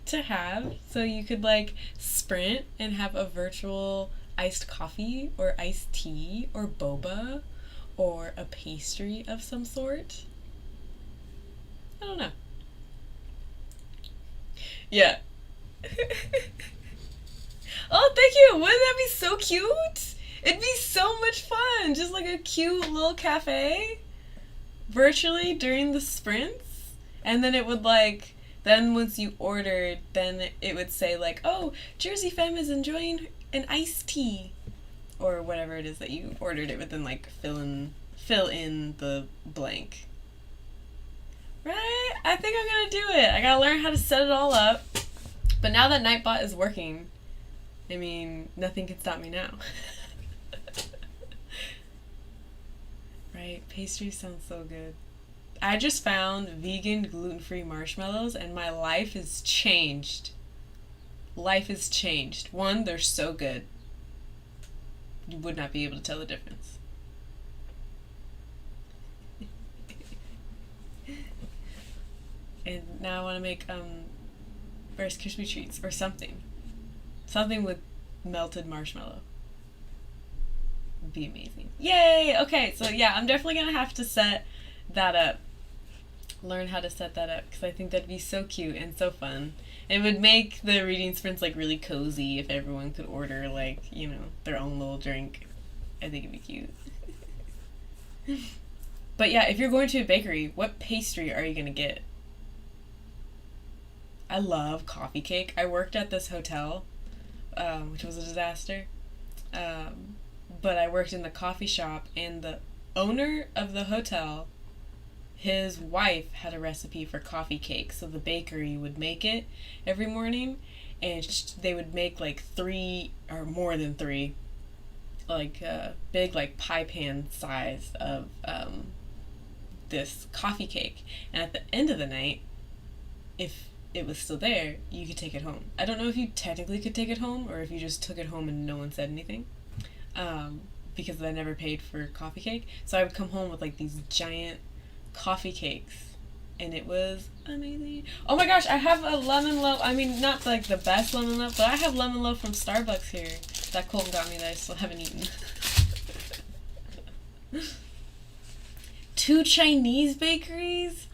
to have, so you could like sprint and have a virtual iced coffee or iced tea or boba or a pastry of some sort. I don't know. Yeah. Oh, thank you! Wouldn't that be so cute? It'd be so much fun! Just like a cute little cafe virtually during the sprints. And then it would like, then once you ordered, then it would say like, oh, Jersey Femme is enjoying an iced tea. Or whatever it is that you ordered. It would then like fill in the blank. Right? I think I'm gonna do it. I gotta learn how to set it all up. But now that Nightbot is working, I mean, nothing can stop me now. Right? Pastry sounds so good. I just found vegan gluten-free marshmallows, and my life is changed. Life is changed. One, they're so good. You would not be able to tell the difference. And now I want to make Rice Krispie treats or something. Something with melted marshmallow. Would be amazing. Yay! Okay, so yeah, I'm definitely gonna have to set that up. Learn how to set that up, because I think that'd be so cute and so fun. It would make the reading sprints like really cozy if everyone could order like, you know, their own little drink. I think it'd be cute. But yeah, if you're going to a bakery, what pastry are you gonna get? I love coffee cake. I worked at this hotel, which was a disaster. Um, but I worked in the coffee shop, and the owner of the hotel, his wife had a recipe for coffee cake, so the bakery would make it every morning, and they would make like three or more than three, like big like pie pan size of this coffee cake, and at the end of the night, if it was still there, you could take it home. I don't know if you technically could take it home or if you just took it home and no one said anything. Because I never paid for coffee cake. So I would come home with like these giant coffee cakes, and it was amazing. Oh my gosh, I have a lemon loaf. I mean, not like the best lemon loaf, but I have lemon loaf from Starbucks here that Colton got me that I still haven't eaten. 2 Chinese bakeries?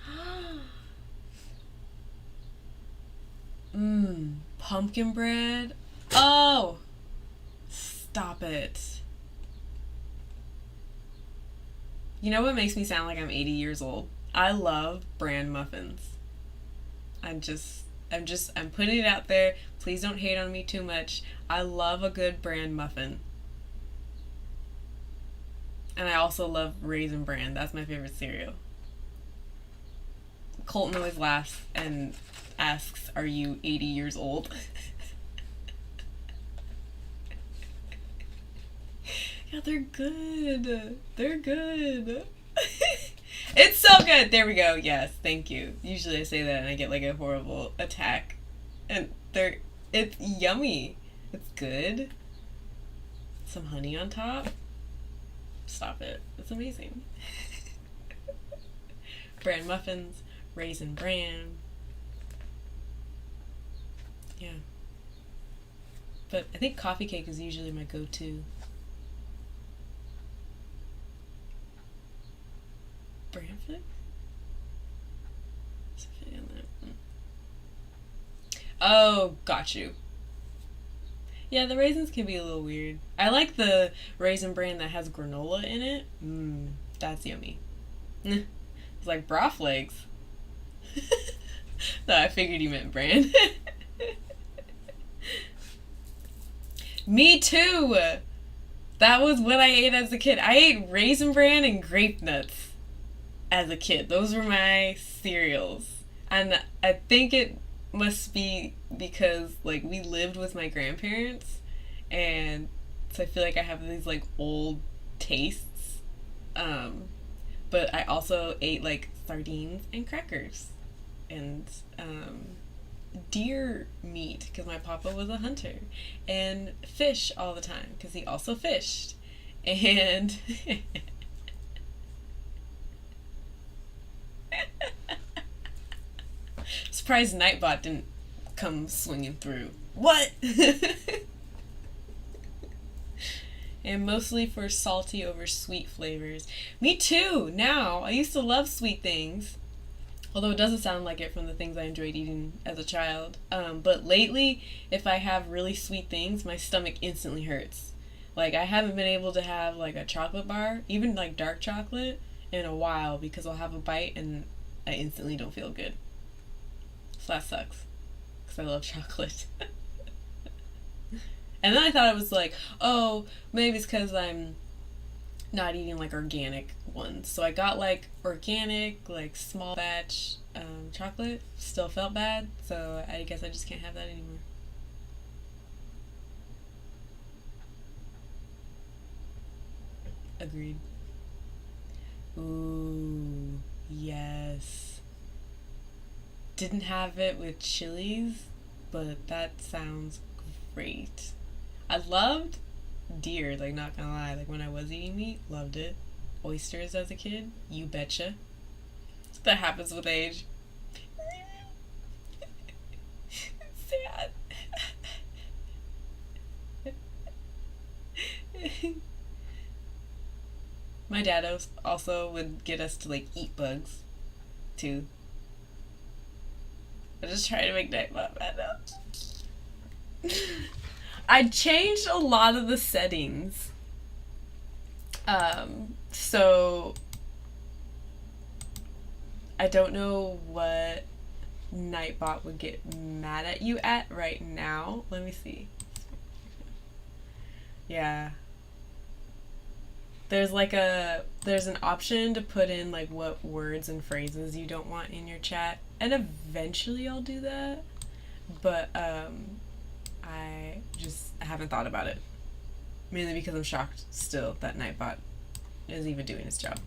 Pumpkin bread. Oh, stop it. You know what makes me sound like I'm 80 years old? I love bran muffins. I'm putting it out there. Please don't hate on me too much. I love a good bran muffin. And I also love Raisin Bran. That's my favorite cereal. Colton always laughs and asks, "Are you 80 years old?" Yeah, they're good. They're good. It's so good. There we go. Yes, thank you. Usually I say that and I get like a horrible attack. And it's yummy. It's good. Some honey on top. Stop it. It's amazing. Bran muffins, Raisin Bran. Yeah. But I think coffee cake is usually my go-to. Bran flakes? Oh, got you. Yeah, the raisins can be a little weird. I like the Raisin Bran that has granola in it. That's yummy. It's like bra flakes. No, I figured you meant bran. Me too! That was what I ate as a kid. I ate Raisin Bran and Grape Nuts as a kid. Those were my cereals. And I think it must be because like we lived with my grandparents, and so I feel like I have these like old tastes. But I also ate like sardines and crackers and deer meat because my papa was a hunter, and fish all the time because he also fished, and surprised Nightbot didn't come swinging through. What? And mostly for salty over sweet flavors. Me too, now. I used to love sweet things. Although it doesn't sound like it from the things I enjoyed eating as a child. But lately, if I have really sweet things, my stomach instantly hurts. Like, I haven't been able to have, like, a chocolate bar, even, like, dark chocolate, in a while because I'll have a bite and I instantly don't feel good. So that sucks. Because I love chocolate. And then I thought it was like, oh, maybe it's because I'm not eating like organic ones. So I got like organic, like small batch chocolate. Still felt bad. So I guess I just can't have that anymore. Agreed. Ooh, yes. Didn't have it with Chili's, but that sounds great. I loved deer, like not gonna lie, like when I was eating meat, loved it. Oysters as a kid, you betcha. That happens with age. Sad. My dad also would get us to like eat bugs too. I just try to make Nightbot mad now. I changed a lot of the settings. So I don't know what Nightbot would get mad at you at right now. Let me see. Yeah. There's an option to put in like what words and phrases you don't want in your chat, and eventually I'll do that, but I just haven't thought about it, mainly because I'm shocked still that Nightbot is even doing his job.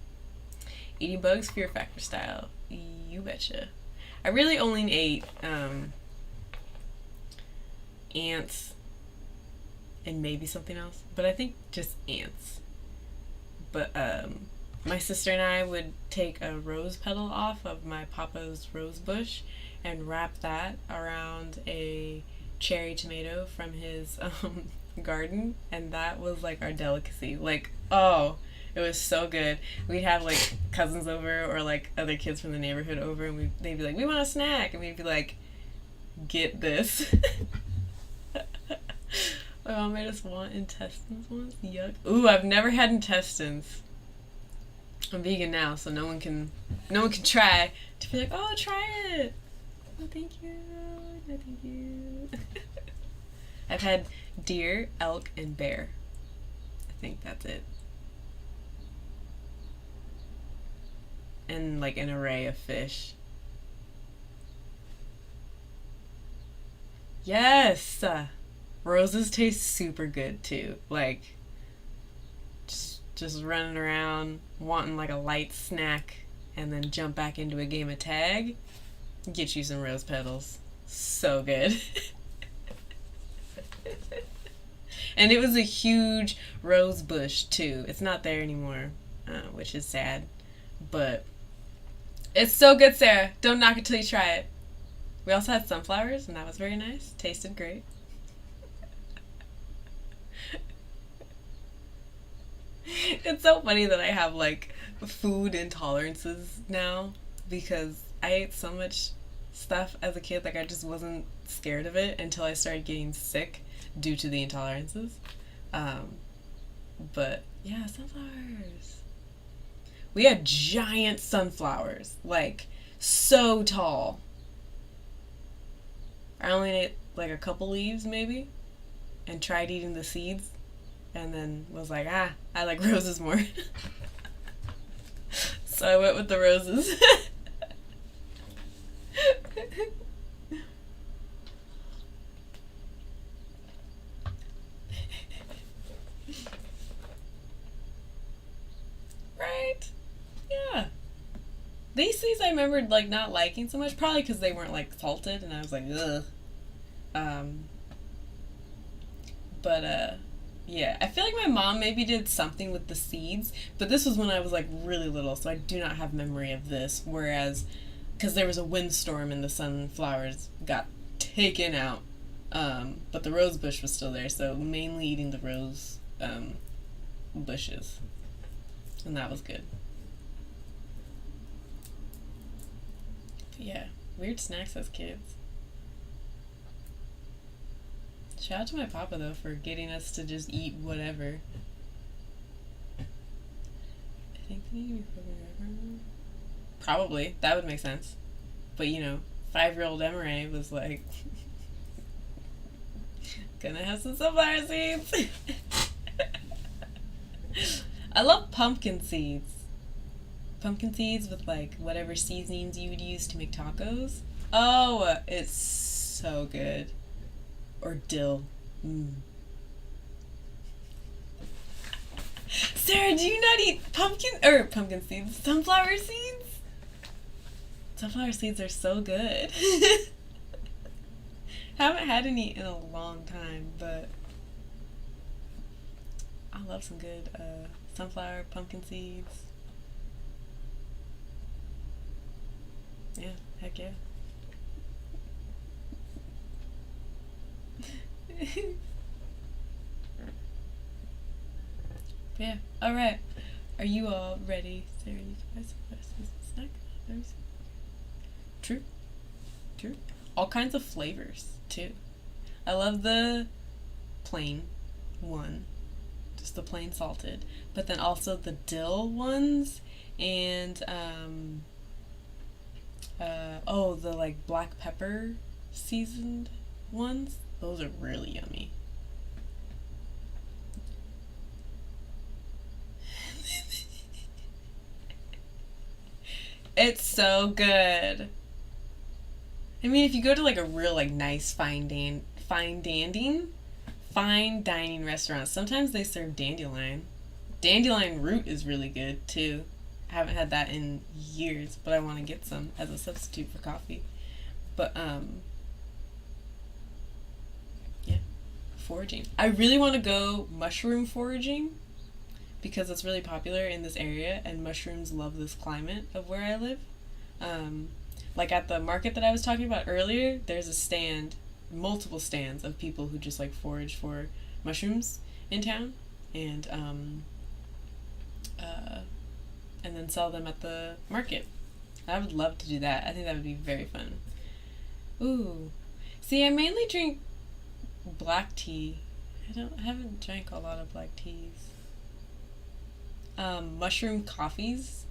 Eating bugs, Fear Factor style. You betcha. I really only ate ants and maybe something else, but I think just ants. But my sister and I would take a rose petal off of my papa's rose bush and wrap that around a cherry tomato from his garden, and that was like our delicacy. Like, oh, it was so good. We'd have like cousins over or like other kids from the neighborhood over, and they'd be like, "We want a snack," and we'd be like, "Get this." My mom made us want intestines once. Yuck. Ooh, I've never had intestines. I'm vegan now, so no one can try to be like, "Oh, try it." No, thank you. No, thank you. I've had deer, elk, and bear. I think that's it. And like an array of fish. Yes! Roses taste super good too. Like, just running around wanting like a light snack and then jump back into a game of tag. Get you some rose petals. So good. And it was a huge rose bush too. It's not there anymore, which is sad. But it's so good, Sarah. Don't knock it till you try it. We also had sunflowers, and that was very nice. Tasted great. It's so funny that I have like food intolerances now, because I ate so much stuff as a kid. Like, I just wasn't scared of it until I started getting sick due to the intolerances. But yeah, sunflowers. We had giant sunflowers, like so tall. I only ate like a couple leaves maybe, and tried eating the seeds, and then was like, I like roses more. So I went with the roses. Right? Yeah. These seeds I remembered like not liking so much, probably because they weren't like salted, and I was like, ugh. But yeah, I feel like my mom maybe did something with the seeds, but this was when I was like really little, so I do not have memory of this. Whereas, because there was a windstorm and the sunflowers got taken out, but the rose bush was still there, so mainly eating the rose bushes, and that was good. But yeah, weird snacks as kids. Shout out to my papa though for getting us to just eat whatever. I think they need to be probably. That would make sense. But you know, 5-year-old Emery was like, gonna have some sunflower seeds. I love pumpkin seeds. Pumpkin seeds with like whatever seasonings you would use to make tacos. Oh, it's so good. Or dill. Sarah, do you not eat pumpkin seeds? Sunflower seeds? Sunflower seeds are so good. Haven't had any in a long time, but I love some good sunflower pumpkin seeds. Yeah, heck yeah. Yeah, alright. Are you all ready? Sarah, you can buy some snack. True. True. All kinds of flavors, too. I love the plain one. Just the plain salted. But then also the dill ones. And, Oh, the like black pepper seasoned ones. Those are really yummy. It's so good. I mean, if you go to like a real like nice fine dining restaurant, sometimes they serve dandelion. Dandelion root is really good too. I haven't had that in years, but I want to get some as a substitute for coffee. But yeah, foraging. I really want to go mushroom foraging because it's really popular in this area, and mushrooms love this climate of where I live. Um, like at the market that I was talking about earlier, there's a stand, multiple stands of people who just like forage for mushrooms in town, and uh, and then sell them at the market. I would love to do that. I think that would be very fun. Ooh, see, I mainly drink black tea. I haven't drank a lot of black teas. Mushroom coffees,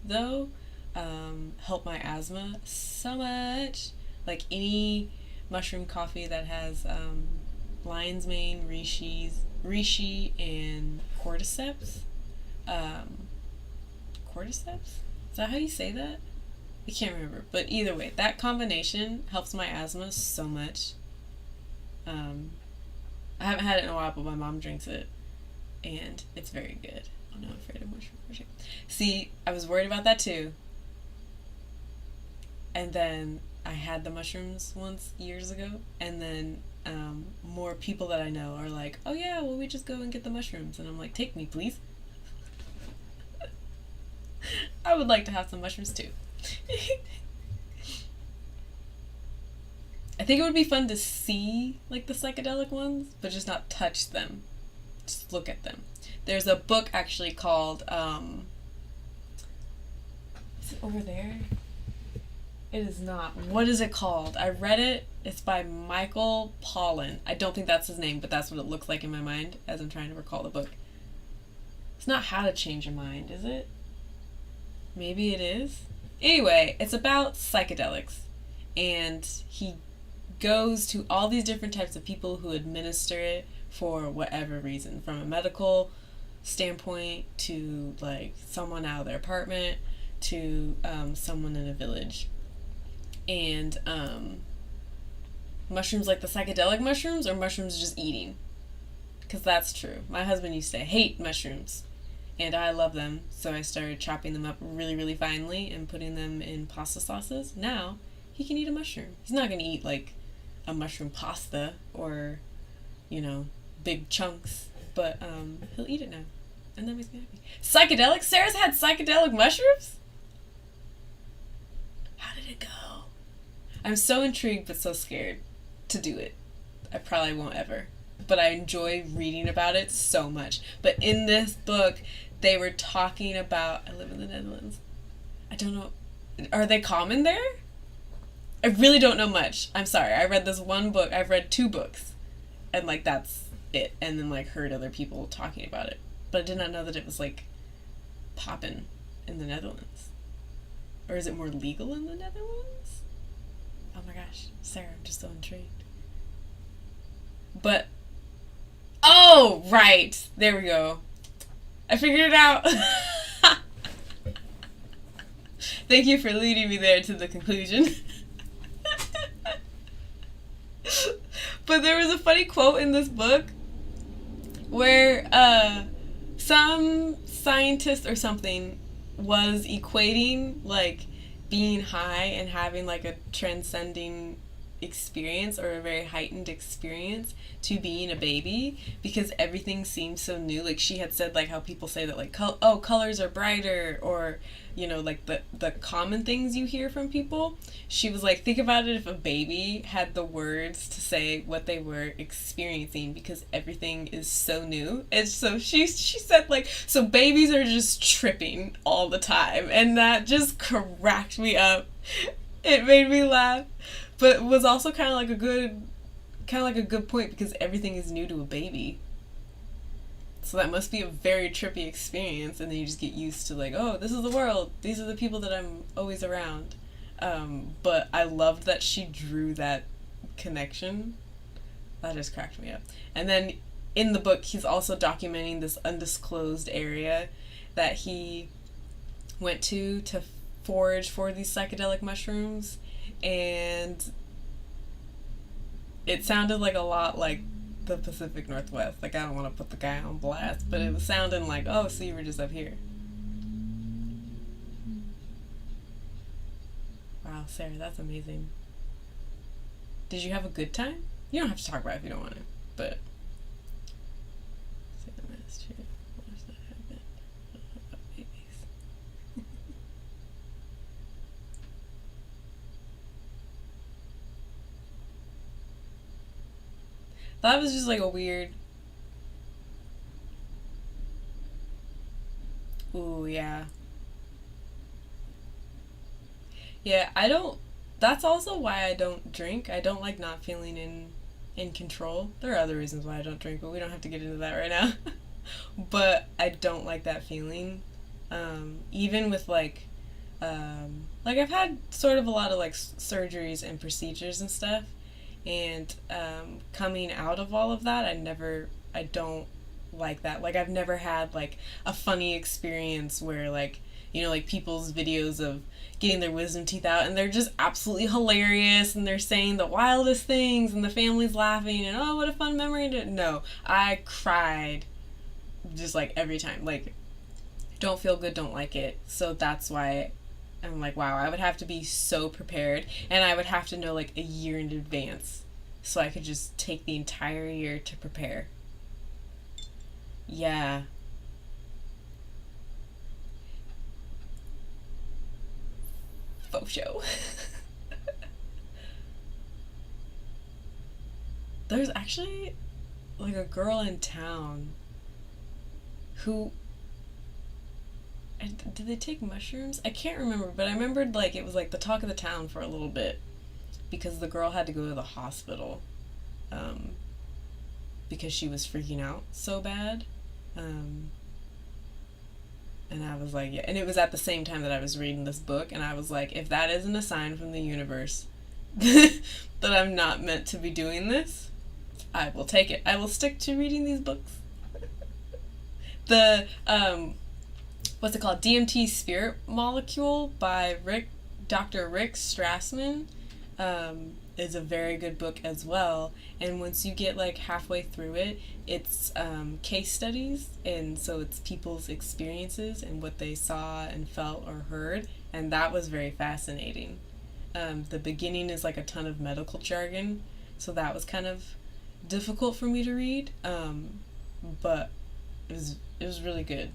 though, help my asthma so much. Like any mushroom coffee that has lion's mane, reishi, and cordyceps. Cordyceps? Is that how you say that? I can't remember. But either way, that combination helps my asthma so much. I haven't had it in a while, but my mom drinks it, and it's very good. Oh no, I'm afraid of mushroom. See, I was worried about that too. And then I had the mushrooms once years ago, and then more people that I know are like, "Oh yeah, well we just go and get the mushrooms," and I'm like, "Take me, please." I would like to have some mushrooms too. I think it would be fun to see like the psychedelic ones, but just not touch them. Just look at them. There's a book actually called is it over there? It is not. What is it called? I read it. It's by Michael Pollan. I don't think that's his name, but that's what it looks like in my mind as I'm trying to recall the book. It's not How to Change Your Mind, is it? Maybe it is. Anyway, it's about psychedelics. And he goes to all these different types of people who administer it for whatever reason, from a medical standpoint to like someone out of their apartment to someone in a village. And mushrooms like the psychedelic mushrooms, or mushrooms just eating, because that's true. My husband used to hate mushrooms, and I love them, so I started chopping them up really, really finely and putting them in pasta sauces. Now he can eat a mushroom. He's not going to eat like a mushroom pasta or, you know, big chunks, but he'll eat it now, and that makes me happy. Psychedelic? Sarah's had psychedelic mushrooms? How did it go? I'm so intrigued but so scared to do it. I probably won't ever, but I enjoy reading about it so much. But in this book, they were talking about, I live in the Netherlands. I don't know, are they common there? I really don't know much. I'm sorry. I read this one book. I've read 2 books, and like that's it. And then like heard other people talking about it, but I did not know that it was like poppin' in the Netherlands. Or is it more legal in the Netherlands? Oh my gosh, Sarah, I'm just so intrigued. But oh right, there we go. I figured it out. Thank you for leading me there to the conclusion. But there was a funny quote in this book where some scientist or something was equating like being high and having like a transcending experience or a very heightened experience to being a baby, because everything seems so new. Like she had said like how people say that like colors are brighter, or you know, like the common things you hear from people. She was like, think about it if a baby had the words to say what they were experiencing, because everything is so new. And so she said like, so babies are just tripping all the time, and that just cracked me up. It made me laugh, but it was also kind of like a good point, because everything is new to a baby. So that must be a very trippy experience, and then you just get used to like, oh, this is the world. These are the people that I'm always around. But I loved that she drew that connection. That just cracked me up. And then in the book, he's also documenting this undisclosed area that he went to forage for these psychedelic mushrooms, and it sounded like a lot like the Pacific Northwest. Like, I don't want to put the guy on blast, but it was sounding like, oh, so you were just up here. Wow, Sarah, that's amazing. Did you have a good time? You don't have to talk about it if you don't want to, but. That was just like a weird. Ooh, yeah. Yeah, I don't. That's also why I don't drink. I don't like not feeling in control. There are other reasons why I don't drink, but we don't have to get into that right now. But I don't like that feeling. Even with like I've had sort of a lot of like surgeries and procedures and stuff, and coming out of all of that, I don't like that. Like, I've never had like a funny experience where, like, like people's videos of getting their wisdom teeth out and they're just absolutely hilarious and they're saying the wildest things and the family's laughing and, oh, what a fun memory. No, I cried just like every time. Like, don't feel good, don't like it. So that's why I'm like, wow, I would have to be so prepared, and I would have to know like a year in advance so I could just take the entire year to prepare. Yeah. Faux show. There's actually like a girl in town who, did they take mushrooms? I can't remember, but I remembered like it was like the talk of the town for a little bit because the girl had to go to the hospital, um, because she was freaking out so bad. Um, and I was like, yeah. And it was at the same time that I was reading this book, and I was like, if that isn't a sign from the universe that I'm not meant to be doing this, I will take it. I will stick to reading these books. The what's it called? DMT Spirit Molecule by Dr. Rick Strassman, is a very good book as well. And once you get like halfway through it, it's case studies, and so it's people's experiences and what they saw and felt or heard, and that was very fascinating. The beginning is like a ton of medical jargon, so that was kind of difficult for me to read, but it was really good,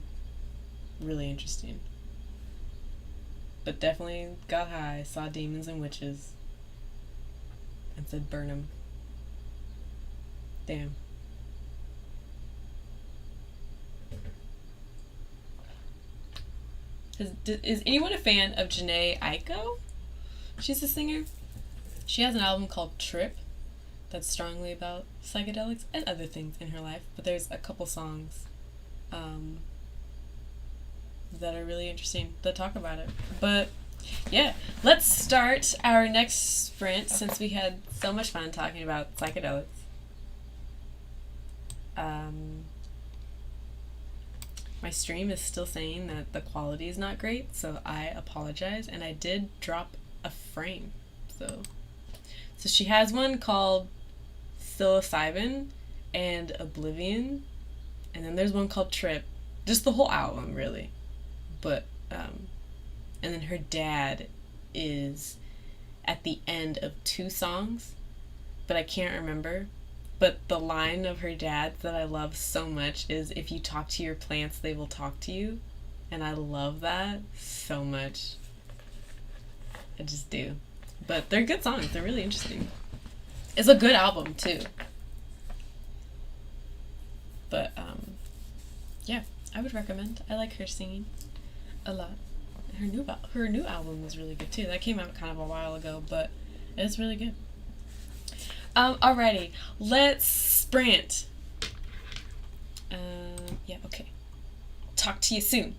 really interesting. But definitely got high, saw demons and witches, and said burn 'em. Damn. Is anyone a fan of Janae Aiko? She's a singer. She has an album called Trip that's strongly about psychedelics and other things in her life, but there's a couple songs um, that are really interesting that talk about it. But yeah, let's start our next sprint since we had so much fun talking about psychedelics. Um, my stream is still saying that the quality is not great, so I apologize, and I did drop a frame. So she has one called Psilocybin and Oblivion, and then there's one called Trip. Just the whole album, really. But and then her dad is at the end of two songs, but I can't remember. But the line of her dad that I love so much is, if you talk to your plants, they will talk to you. And I love that so much. I just do. But they're good songs. They're really interesting. It's a good album, too. But, yeah, I would recommend. I like her singing a lot. Her new album was really good, too. That came out kind of a while ago, but it's really good. Alrighty, let's sprint. Yeah, okay. Talk to you soon.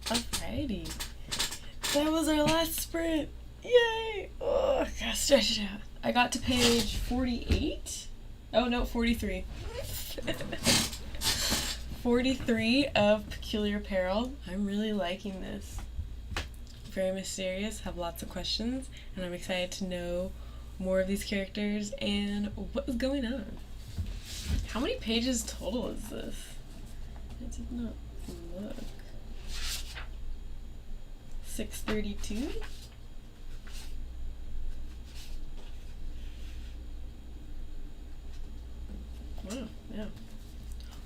Alrighty. That was our last sprint. Yay! Oh, gotta stretch it out. I got to page 48. Oh no, 43. 43 of Peculiar Peril. I'm really liking this. Very mysterious, have lots of questions, and I'm excited to know more of these characters and what is going on. How many pages total is this? I did not look. 632? Wow, yeah.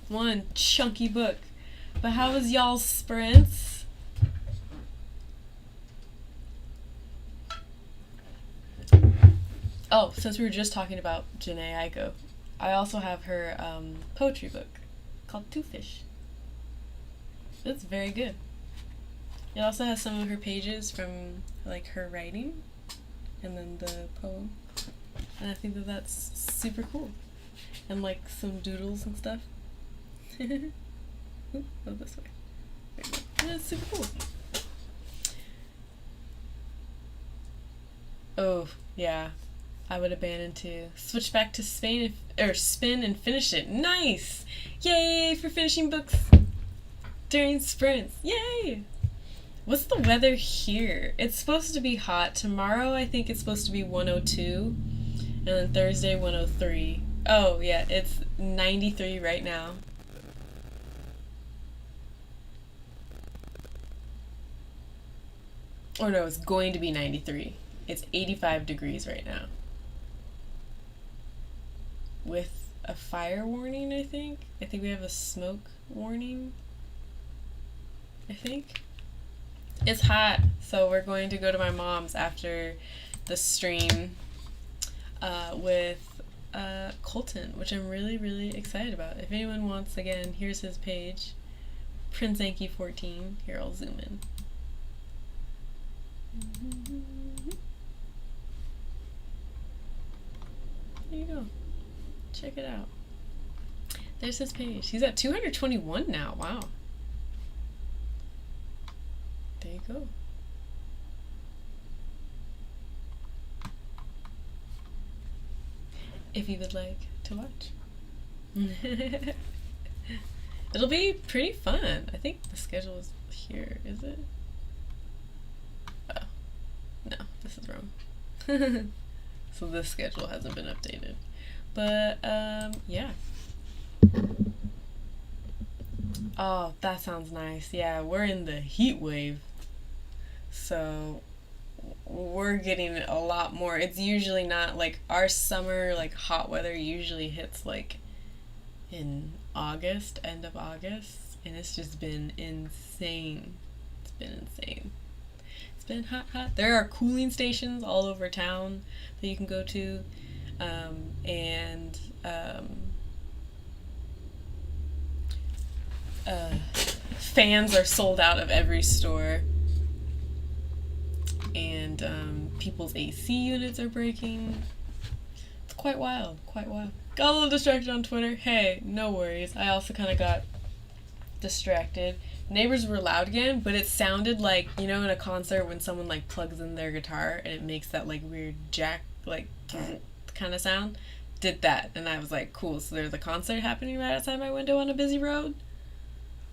One chunky book. But how was y'all's sprints? Oh, since we were just talking about Jhené Aiko, I also have her poetry book called Two Fish. It's very good. It also has some of her pages from like her writing and then the poem. And I think that that's super cool. And like some doodles and stuff. Oop, go this way. There you go. And it's super cool. Oh, yeah. I would abandon to switch back to Spain or spin and finish it. Nice! Yay for finishing books during sprints. Yay! What's the weather here? It's supposed to be hot. Tomorrow I think it's supposed to be 102 and then Thursday 103. Oh yeah, it's 93 right now. Or no, it's going to be 93. It's 85 degrees right now. With a fire warning, I think. I think we have a smoke warning. I think. It's hot, so we're going to go to my mom's after the stream with Colton, which I'm really, really excited about. If anyone wants, again, here's his page. Prince Anki 14. Here, I'll zoom in. There you go. Check it out. There's his page. He's at 221 now. Wow. There you go. If you would like to watch. It'll be pretty fun. I think the schedule is here, is it? Oh. No, this is wrong. So this schedule hasn't been updated. But, yeah. Oh, that sounds nice. Yeah, we're in the heat wave. So, we're getting a lot more. It's usually not, like, our summer, like, hot weather usually hits, like, in August, end of August. And it's just been insane. It's been insane. It's been hot, hot. There are cooling stations all over town that you can go to. Fans are sold out of every store. And people's AC units are breaking. It's quite wild, quite wild. Got a little distracted on Twitter. Hey, no worries. I also kind of got distracted. Neighbors were loud again, but it sounded like, you know, in a concert when someone like plugs in their guitar and it makes that like weird jack, like kind of sound. Did that, and I was like, cool, so there's a concert happening right outside my window on a busy road.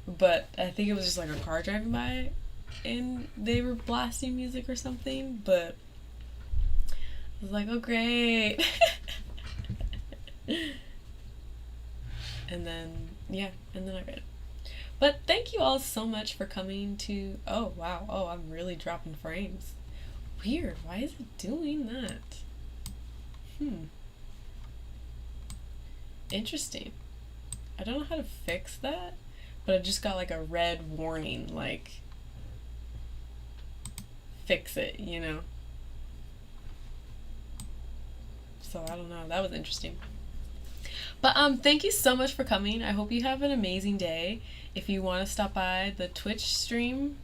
But I think it was just like a car driving by and they were blasting music or something, but I was like, oh great. And then I read it. But thank you all so much for coming to, oh wow, oh I'm really dropping frames. Weird, why is it doing that? Interesting. I don't know how to fix that, but I just got like a red warning, like, fix it, you know? So I don't know, that was interesting. But thank you so much for coming. I hope you have an amazing day. If you want to stop by the Twitch stream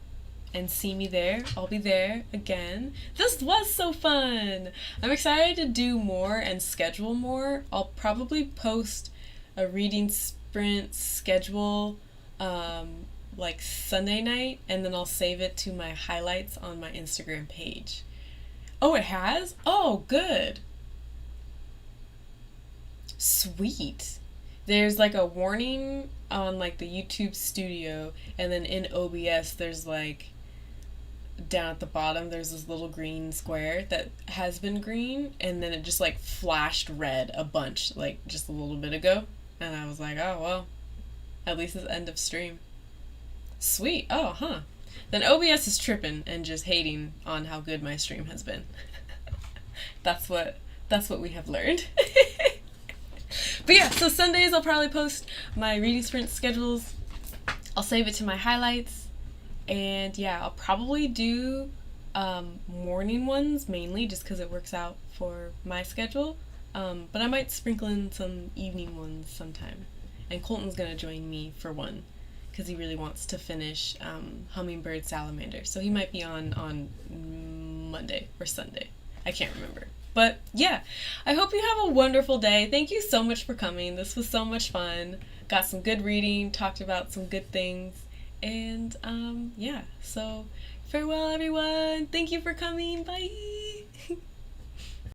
and see me there, I'll be there again. This was so fun! I'm excited to do more and schedule more. I'll probably post a reading sprint schedule like Sunday night, and then I'll save it to my highlights on my Instagram page. Oh, it has? Oh, good. Sweet. There's like a warning on like the YouTube studio, and then in OBS there's like down at the bottom there's this little green square that has been green, and then it just like flashed red a bunch like just a little bit ago, and I was like, oh well, at least it's end of stream. Sweet. Oh, huh. Then OBS is tripping and just hating on how good my stream has been. That's what we have learned. But yeah, so Sundays I'll probably post my reading sprint schedules. I'll save it to my highlights. And yeah, I'll probably do morning ones mainly just because it works out for my schedule. But I might sprinkle in some evening ones sometime. And Colton's going to join me for one because he really wants to finish Hummingbird Salamander. So he might be on Monday or Sunday. I can't remember. But yeah, I hope you have a wonderful day. Thank you so much for coming. This was so much fun. Got some good reading, talked about some good things. And yeah, so farewell everyone. Thank you for coming. Bye.